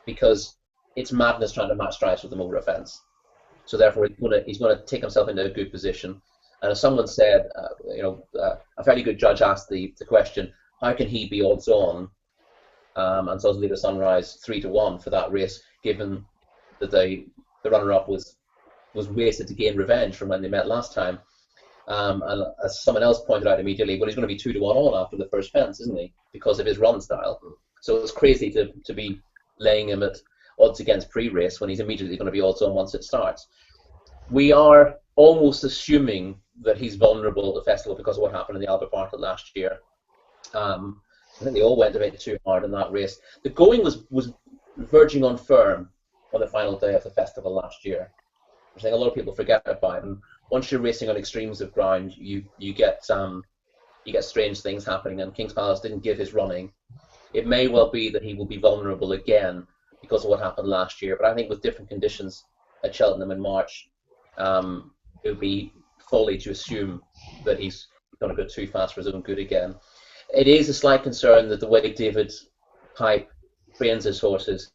because it's madness trying to match strides with him over a fence. So therefore, he's going to take himself into a good position. And as someone said, a fairly good judge asked the question, how can he be odds on and suddenly the Sunrise 3-1 for that race, given that the runner-up was wasted to gain revenge from when they met last time. And as someone else pointed out immediately, well, he's going to be 2-1 on after the first fence, isn't he? Because of his run style. So it's crazy to be laying him at odds against pre-race when he's immediately going to be odds on once it starts. We are almost assuming that he's vulnerable at the festival because of what happened in the Albert Bartlett last year. I think they all went a bit too hard in that race. The going was verging on firm on the final day of the festival last year, which I think a lot of people forget about. And once you're racing on extremes of ground, you get strange things happening. And King's Palace didn't give his running. It may well be that he will be vulnerable again because of what happened last year. But I think with different conditions at Cheltenham in March, it would be folly to assume that he's going to go too fast for his own good again. It is a slight concern that the way David Pipe trains his horses,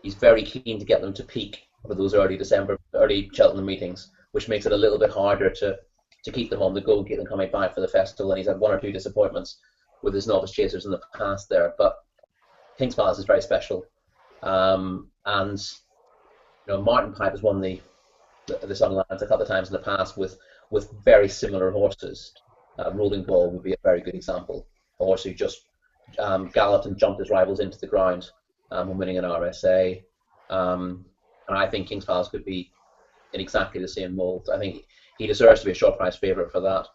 he's very keen to get them to peak for those early Cheltenham meetings, which makes it a little bit harder to keep them on the go and keep them coming back for the festival. And he's had one or two disappointments with his novice chasers in the past there. But King's Palace is very special. And Martin Pipe has won the Sunderlands a couple of times in the past with very similar horses. Rolling Ball would be a very good example. A horse who just galloped and jumped his rivals into the ground when winning an RSA. And I think King's Palace could be in exactly the same mould. I think he deserves to be a short price favourite for that.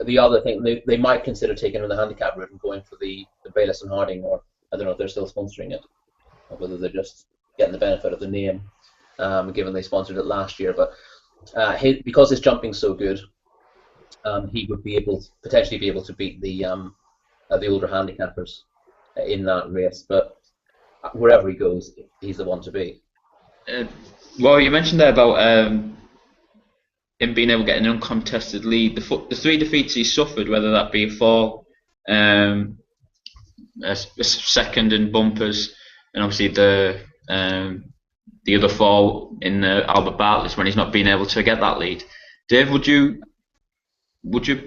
The other thing, they might consider taking him the handicap route and going for the Bayliss and Harding, or I don't know if they're still sponsoring it, or whether they're just getting the benefit of the name, given they sponsored it last year. But because his jumping's so good, he would potentially be able to beat the older handicappers in that race. But wherever he goes, he's the one to beat. Well, you mentioned there about him being able to get an uncontested lead. The three defeats he suffered, whether that be a fall, a second in bumpers, and obviously the other fall in Albert Bartlett's when he's not been able to get that lead. Dave, would you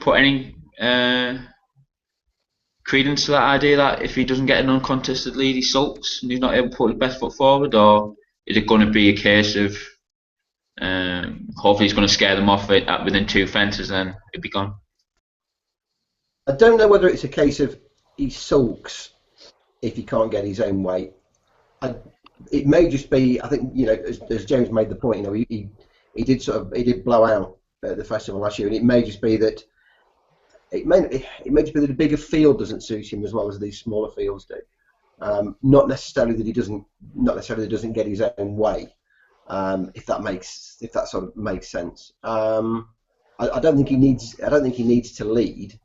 put any credence to that idea that if he doesn't get an uncontested lead, he sulks and he's not able to put his best foot forward, or is it going to be a case of hopefully he's going to scare them off within two fences and it'll be gone? I don't know whether it's a case of he sulks if he can't get his own way. It may just be, I think, as James made the point, he did blow out at the festival last year, and it may just be that it may just be that a bigger field doesn't suit him as well as these smaller fields do. Not necessarily that he doesn't get his own way, if that sort of makes sense. I don't think he needs to lead.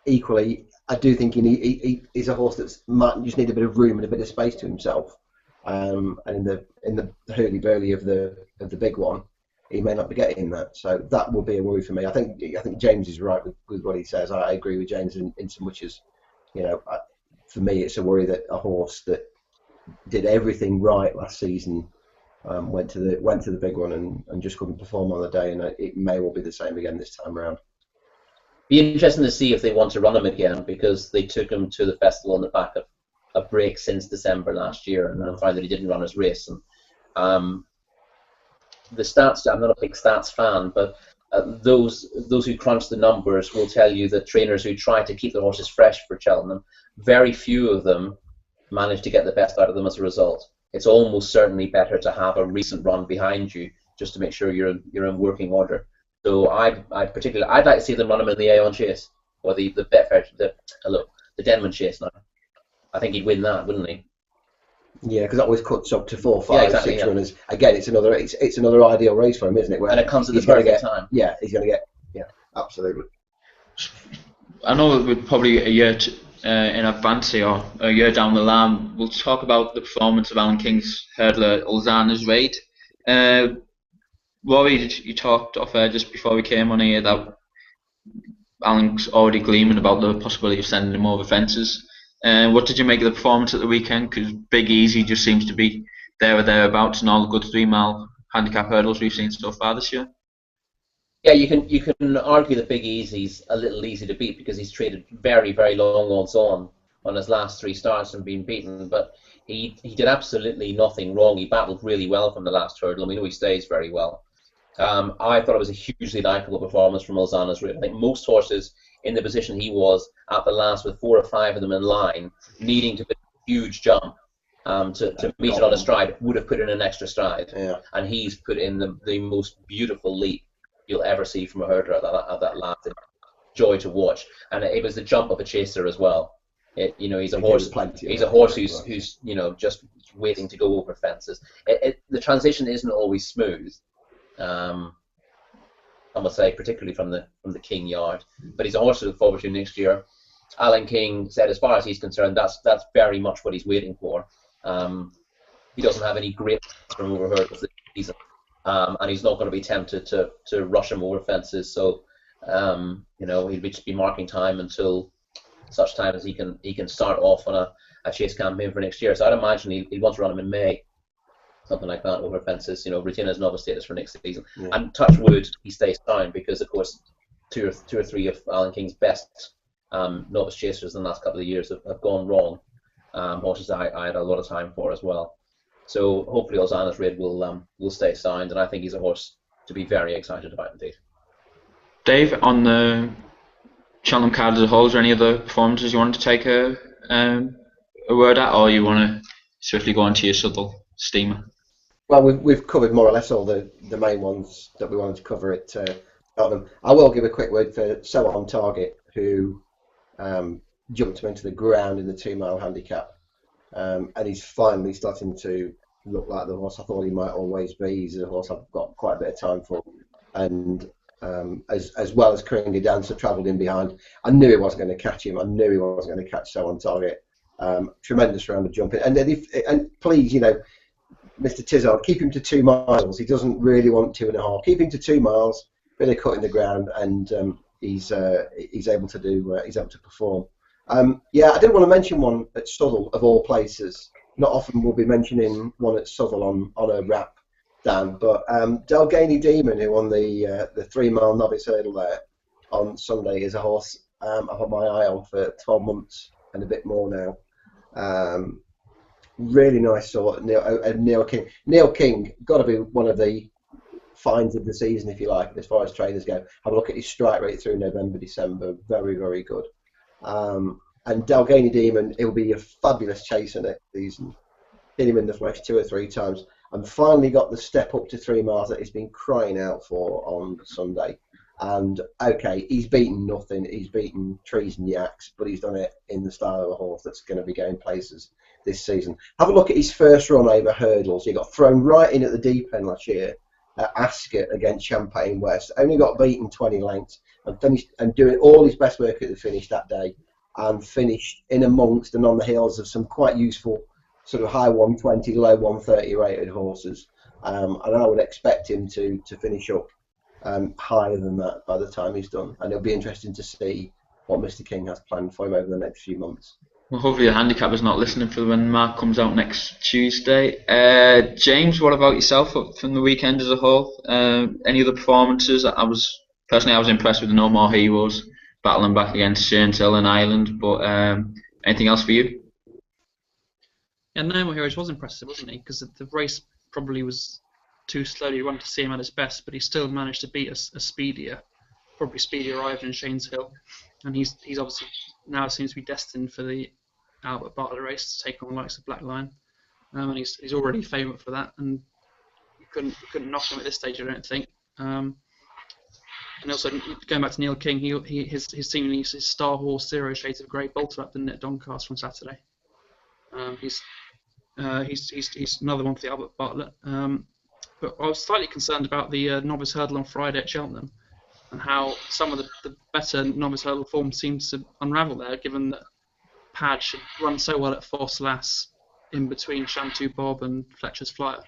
Equally, I do think he is a horse that might just need a bit of room and a bit of space to himself. And in the hurly-burly of the big one, he may not be getting that. So that will be a worry for me. I think James is right with what he says. I agree with James in so much as, for me, it's a worry that a horse that did everything right last season went to the big one and just couldn't perform on the day, and it may well be the same again this time around. Be interesting to see if they want to run him again, because they took him to the festival on the back of a break since December last year, and I found that he didn't run his race. And the stats, I'm not a big stats fan, but those who crunch the numbers will tell you that trainers who try to keep the horses fresh for Cheltenham, very few of them manage to get the best out of them as a result. It's almost certainly better to have a recent run behind you just to make sure you're in working order. So I'd like to see them run him in the Aon Chase, or the Denman Chase now. I think he'd win that, wouldn't he? Yeah, because that always cuts up to 4, 5, Yeah, exactly, 6 yeah. runners. Again, it's another ideal race for him, isn't it? Where And it comes at the he's gonna perfect get time. Yeah, he's going to get absolutely. I know we're probably a year in advance here, or a year down the line. We'll talk about the performance of Alan King's hurdler Ulzana's Raid. Rory, you talked off air just before we came on here that Alan's already gleaming about the possibility of sending him over fences. What did you make of the performance at the weekend? Because Big Easy just seems to be there or thereabouts in all the good 3-mile handicap hurdles we've seen so far this year. Yeah, you can argue that Big Easy's a little easy to beat because he's traded very, very long odds on his last 3 starts and been beaten, but he did absolutely nothing wrong. He battled really well from the last hurdle, and we know he stays very well. I thought it was a hugely likeable performance from Ulzana's Raid. I think most horses in the position he was at the last, with 4 or 5 of them in line, needing to put a huge jump to meet it on a stride, would have put in an extra stride. Yeah. And he's put in the most beautiful leap you'll ever see from a hurdler at that last. Joy to watch, and it was the jump of a chaser as well. He's a horse. He's a horse who's just waiting to go over fences. The transition isn't always smooth. I must say, particularly from the King yard, but he's a horse to look forward to next year. Alan King said, as far as he's concerned, that's very much what he's waiting for. He doesn't have any great from over hurdles this season, and he's not going to be tempted to rush him over fences. So he'll just be marking time until such time as he can start off on a chase campaign for next year. So I'd imagine he'd want to run him in May. Something like that over fences, retain his novice status for next season. Yeah. And touch wood, he stays down, because of course two or three of Alan King's best novice chasers in the last couple of years have gone wrong. Horses I had a lot of time for as well. So hopefully Ulzana's Raid will stay sound, and I think he's a horse to be very excited about indeed. Dave, on the Cheltenham card as a whole, is there any other performances you want to take a word at, or you want to swiftly go on to your Southwell steamer? Well, we've covered more or less all the main ones that we wanted to cover at Cheltenham. I will give a quick word for So On Target, who jumped him into the ground in the 2-mile handicap, and he's finally starting to look like the horse I thought he might always be. He's a horse I've got quite a bit of time for, and as well as Kringa Dancer travelled in behind. I knew he wasn't going to catch him. I knew he wasn't going to catch So On Target. Tremendous round of jumping, and please, Mr. Tizard, keep him to 2 miles. He doesn't really want 2.5. Keep him to 2 miles. Really cut in the ground, and he's able to perform. I did want to mention one at Southwell of all places. Not often we'll be mentioning one at Southwell on a wrap, Dan, but Delgany Demon, who won the 3-mile novice hurdle there on Sunday, is a horse I've had my eye on for 12 months and a bit more now. Really nice sort, Neil King. Neil King, got to be one of the finds of the season, if you like, as far as trainers go. Have a look at his strike rate through November, December. Very, very good. And Delgany Demon, he'll be a fabulous chaser next season. Hit him in the flesh 2 or 3 times, and finally got the step up to 3 miles that he's been crying out for on Sunday. And okay, he's beaten nothing. He's beaten trees and yaks, but he's done it in the style of a horse that's going to be going places this season. Have a look at his first run over hurdles. He got thrown right in at the deep end last year at Ascot against Champagne West. Only got beaten 20 lengths and finished, and doing all his best work at the finish that day, and finished in amongst and on the heels of some quite useful sort of high 120, low 130 rated horses. And I would expect him to finish up higher than that by the time he's done. And it'll be interesting to see what Mr. King has planned for him over the next few months. Well, hopefully the handicapper's not listening for when Mark comes out next Tuesday. James, what about yourself from the weekend as a whole? Any other performances? I was impressed with the No More Heroes battling back against Shane's Hill and Ireland, but anything else for you? Yeah, No More Heroes was impressive, wasn't he? Because the race probably was too slowly run to see him at his best, but he still managed to beat a probably speedier rival in Shane's Hill, and he's obviously now seems to be destined for the Albert Bartlett race to take on the likes of Black Lion, and he's already favourite for that, and you couldn't knock him at this stage, I don't think. And also going back to Neil King, his seemingly his star horse 0 Shades of Grey bolted up the net Doncaster on Saturday. He's another one for the Albert Bartlett. But I was slightly concerned about the novice hurdle on Friday at Cheltenham, and how some of the better novice hurdle form seems to unravel there, given that Padge had run so well at Foss in between Shantou Bob and Fletcher's Flyer,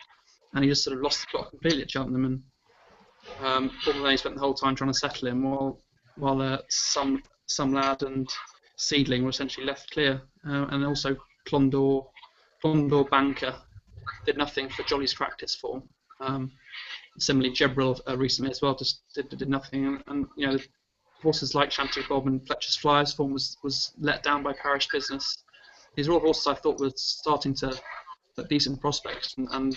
and he just sort of lost the plot completely at Cheltenham, and Paul Maloney spent the whole time trying to settle him, while some lad and Seedling were essentially left clear, and also Clondor Banker did nothing for Jolly's practice form. Similarly, Jebril recently as well just did nothing, and you know, horses like Shantou Bob and Fletcher's Flyers form was let down by Parish Business. These are all horses I thought were starting to look decent prospects, and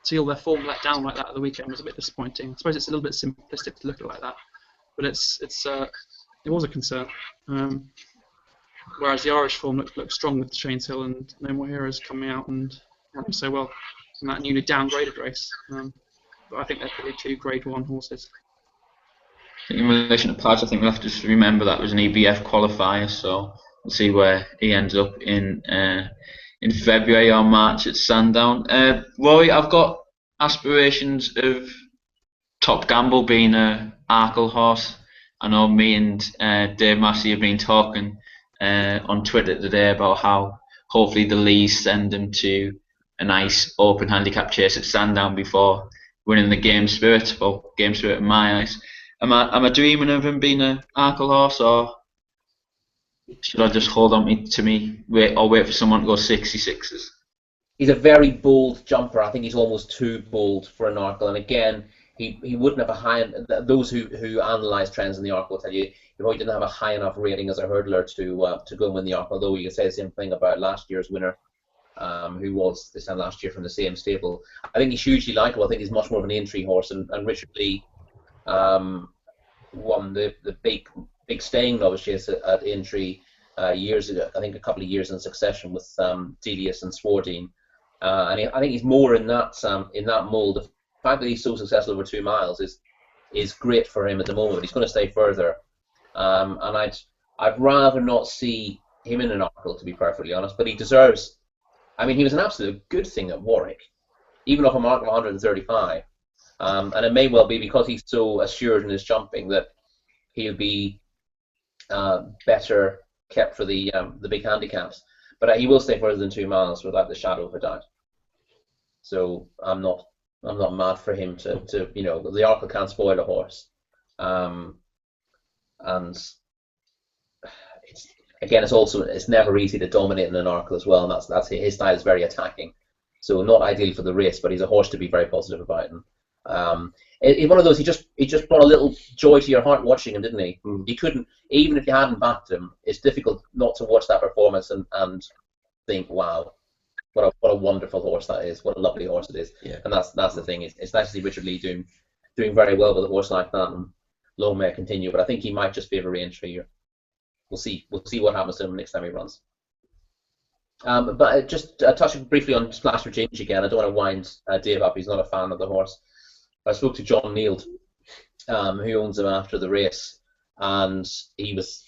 see all their form let down like that at the weekend was a bit disappointing. I suppose it's a little bit simplistic to look at it like that, but it was a concern. Whereas the Irish form looked strong with Shane's Hill and No More Heroes coming out and running so well in that newly downgraded race. But I think they're probably 2 Grade 1 horses. I think in relation to Padge, I think we'll have to just remember that was an EBF qualifier, so we'll see where he ends up in February or March at Sandown. Rory, I've got aspirations of Top Gamble being a Arkle horse. I know me and Dave Massey have been talking on Twitter today about how hopefully the Lees send him to a nice open handicap chase at Sandown before winning the Game Spirit. Well, Game Spirit in my eyes. Am I dreaming of him being an Arkle horse, or should I just hold on to me, wait for someone to go 66s? He's a very bold jumper. I think he's almost too bold for an Arkle. And again, he wouldn't have a high. Those who analyse trends in the Arkle will tell you he probably didn't have a high enough rating as a hurdler to go and win the Arkle. Although you could say the same thing about last year's winner, who was this time last year from the same stable. I think he's hugely likable. I think he's much more of an entry horse. And Richard Lee won the big staying novice chase at Aintree years ago. I think a couple of years in succession with Delius and Swardine. And I think he's more in that mould. The fact that he's so successful over 2 miles is great for him at the moment. He's going to stay further, and I'd rather not see him in an Arkle, to be perfectly honest. But he deserves. I mean, he was an absolute good thing at Warwick, even off a mark of 135. And it may well be because he's so assured in his jumping that he'll be better kept for the big handicaps. But he will stay further than 2 miles without the shadow of a doubt. So I'm not mad for him to the Arkle can't spoil a horse. And it's never easy to dominate in an Arkle as well, and that's his style is very attacking. So not ideal for the race, but he's a horse to be very positive about. And he's one of those. He just brought a little joy to your heart watching him, didn't he? He couldn't, even if you hadn't backed him. It's difficult not to watch that performance and think, wow, what a wonderful horse that is. What a lovely horse it is. Yeah. And that's the thing. It's nice to see Richard Lee doing very well with a horse like that, and long may it continue. But I think he might just favour Aintree here. We'll see what happens to him next time he runs. But just touching briefly on Splash for Change again. I don't want to wind Dave up. He's not a fan of the horse. I spoke to John Neild, who owns him after the race, and he was.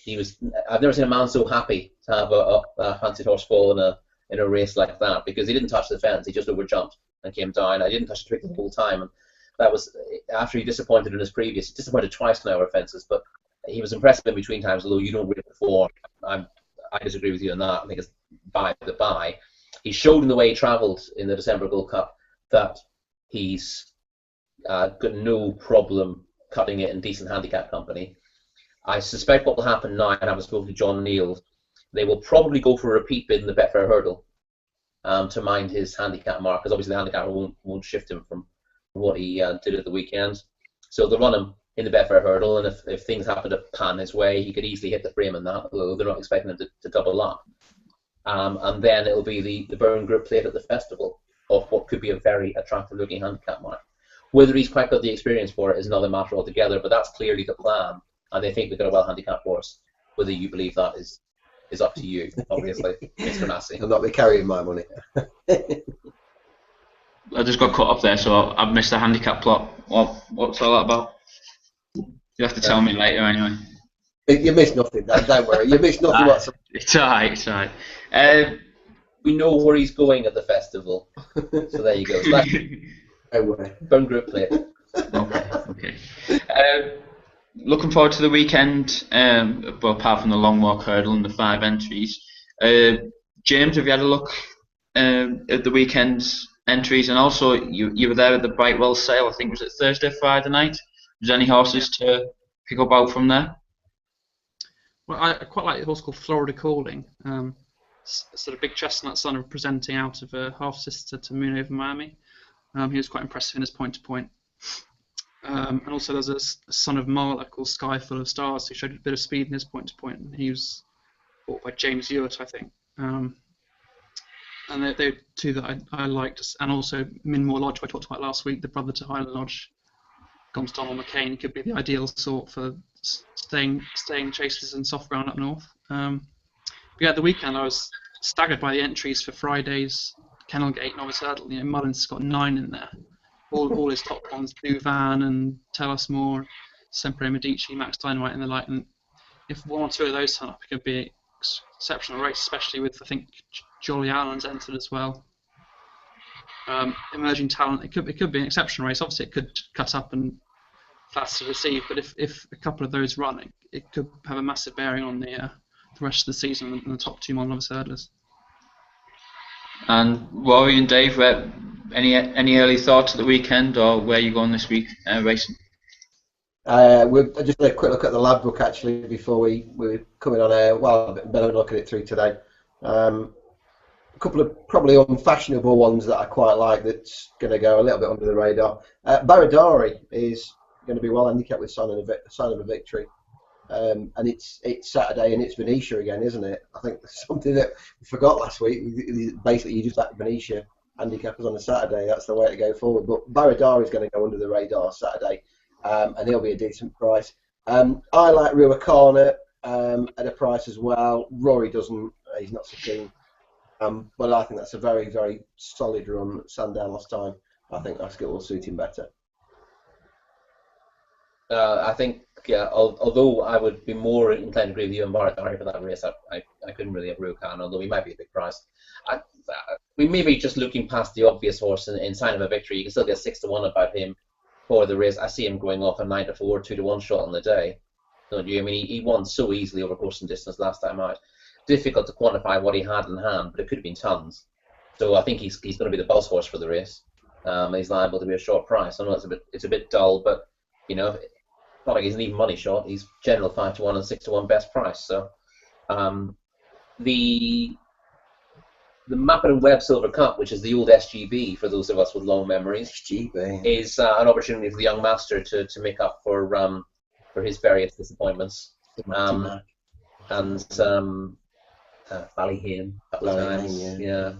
I've never seen a man so happy to have a fancied horse fall in a race like that, because he didn't touch the fence. He just overjumped and came down. I didn't touch the twig the whole time, and that was after he disappointed in his previous. He disappointed twice now over fences, but he was impressive in between times. Although you don't really perform, I disagree with you on that. I think it's by the by. He showed in the way he travelled in the December Gold Cup that he's got no problem cutting it in decent handicap company. I suspect what will happen now, and I haven't spoken to John Neild, They will probably go for a repeat bid in the Betfair Hurdle to mind his handicap mark, because obviously the handicapper won't shift him from what he did at the weekend. So they'll run him in the Betfair Hurdle, and if things happen to pan his way, he could easily hit the frame in that, although they're not expecting him to double up. And then it'll be the Burn Group Plate at the festival of what could be a very attractive looking handicap mark. Whether he's quite got the experience for it is another matter altogether, but that's clearly the plan, and they think they've got a well handicapped horse. Whether you believe that is up to you, obviously, Mr. Massey. I'll not be carrying my money. I just got cut off there, so I've missed the handicap plot. What's all that about? You have to tell me later anyway. You missed nothing, Dan, don't worry. You missed nothing whatsoever. It's alright, it's alright. We know where he's going at the festival, so there you go. So Don't worry. Burn Group Plate. Okay. Looking forward to the weekend, well, apart from the long walk hurdle and the 5 entries. James, have you had a look at the weekend's entries? And also, you were there at the Brightwell sale, I think, was it Thursday, Friday night? Was there any horses to pick up out from there? Well, I quite like the horse called Florida Calling. Sort of big chestnut son of presenting out of a half sister to Moon Over Miami. He was quite impressive in his point-to-point. And also there's a son of Marla called Sky Full of Stars who showed a bit of speed in his point-to-point. And he was bought by James Hewitt, I think. And they're two that I liked. And also Minmore Lodge, who I talked about last week, the brother to Highland Lodge. Gone to Donald McCain, could be the ideal sort for staying chasers in soft ground up north. But yeah, at the weekend I was staggered by the entries for Friday's Kennel Gate Novice Hurdle. Mullins has got 9 in there. All his top ones, Blue Van and Tell Us More, Sempre Medici, Max Dynamite and the like. And if 1 or 2 of those turn up, it could be an exceptional race, especially with, I think, Jolly Allen's entered as well. Emerging talent, it could be an exceptional race. Obviously, it could cut up and fast to receive, but if a couple of those run, it could have a massive bearing on the rest of the season and the top 2 novice hurdlers. And Rory and Dave, any early thoughts at the weekend, or where are you going this week racing? We'll just had a quick look at the lab book actually before we're coming on air. Well, I've been looking at it through today. A couple of probably unfashionable ones that I quite like that's going to go a little bit under the radar. Baradari is going to be well handicapped with sign of a victory. And it's Saturday and it's Venetia again, isn't it? I think that's something that we forgot last week. Basically, you just back Venetia handicappers on a Saturday. That's the way to go forward. But Baradari is going to go under the radar Saturday, and he'll be a decent price. I like Ruakana at a price as well. Rory doesn't. He's not so keen. But I think that's a very, very solid run at Sandown last time. I think Ascot will suit him better. I think, although I would be more inclined to agree with you on Baradari for that race, I couldn't really have Rukan, although he might be a big price. We may be just looking past the obvious horse in Sign of a Victory. You can still get 6-1 about him for the race. I see him going off a 9-4, 2-1 shot on the day. Don't you? I mean, he won so easily over course and distance last time out. Difficult to quantify what he had in hand, but it could have been tons. So I think he's going to be the buzz horse for the race. He's liable to be a short price. I know it's a bit dull, but you know, it's not like he's an even money shot. He's general 5-1 and 6-1 best price. So the Mappin and Webb Silver Cup, which is the old SGB for those of us with long memories, SGB is an opportunity for the young master to make up for his various disappointments. And Ballyhane a couple of times, yeah.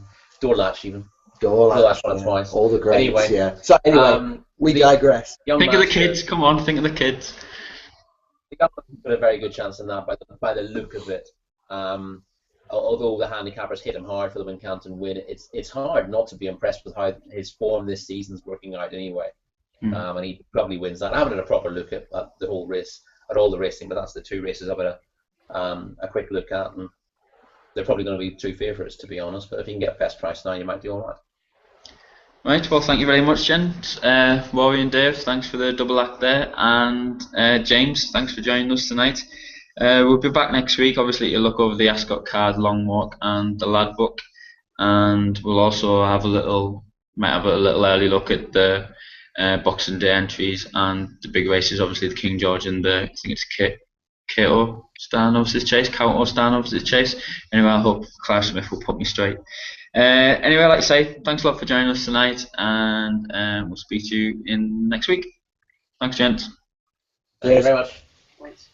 Doorlatch even. Doorlatch once, twice. All the greats, anyway, yeah. So anyway, we digress. Think of the kids, come on, think of the kids. They got a very good chance in that by the look of it. Although the handicappers hit him hard for the Wincanton win, it's hard not to be impressed with how his form this season's working out anyway. And he probably wins that. I haven't had a proper look at the whole race, at all the racing, but that's the 2 races I've had a quick look at, and they're probably going to be 2 favourites, to be honest. But if you can get best price now, you might do all right. Right, well, thank you very much, gents. Rory and Dave, thanks for the double act there, and James, thanks for joining us tonight. We'll be back next week, obviously, to look over the Ascot card, Long Walk, and the Lad Book, and we'll also have might have a little early look at the Boxing Day entries and the big races, obviously the King George and I think it's Kato Stan versus Chase, Kato Stan versus Chase. Anyway, I hope Clive Smith will put me straight. Anyway, like I say, thanks a lot for joining us tonight, and we'll speak to you in next week. Thanks, gents. Thank you very much. Thanks.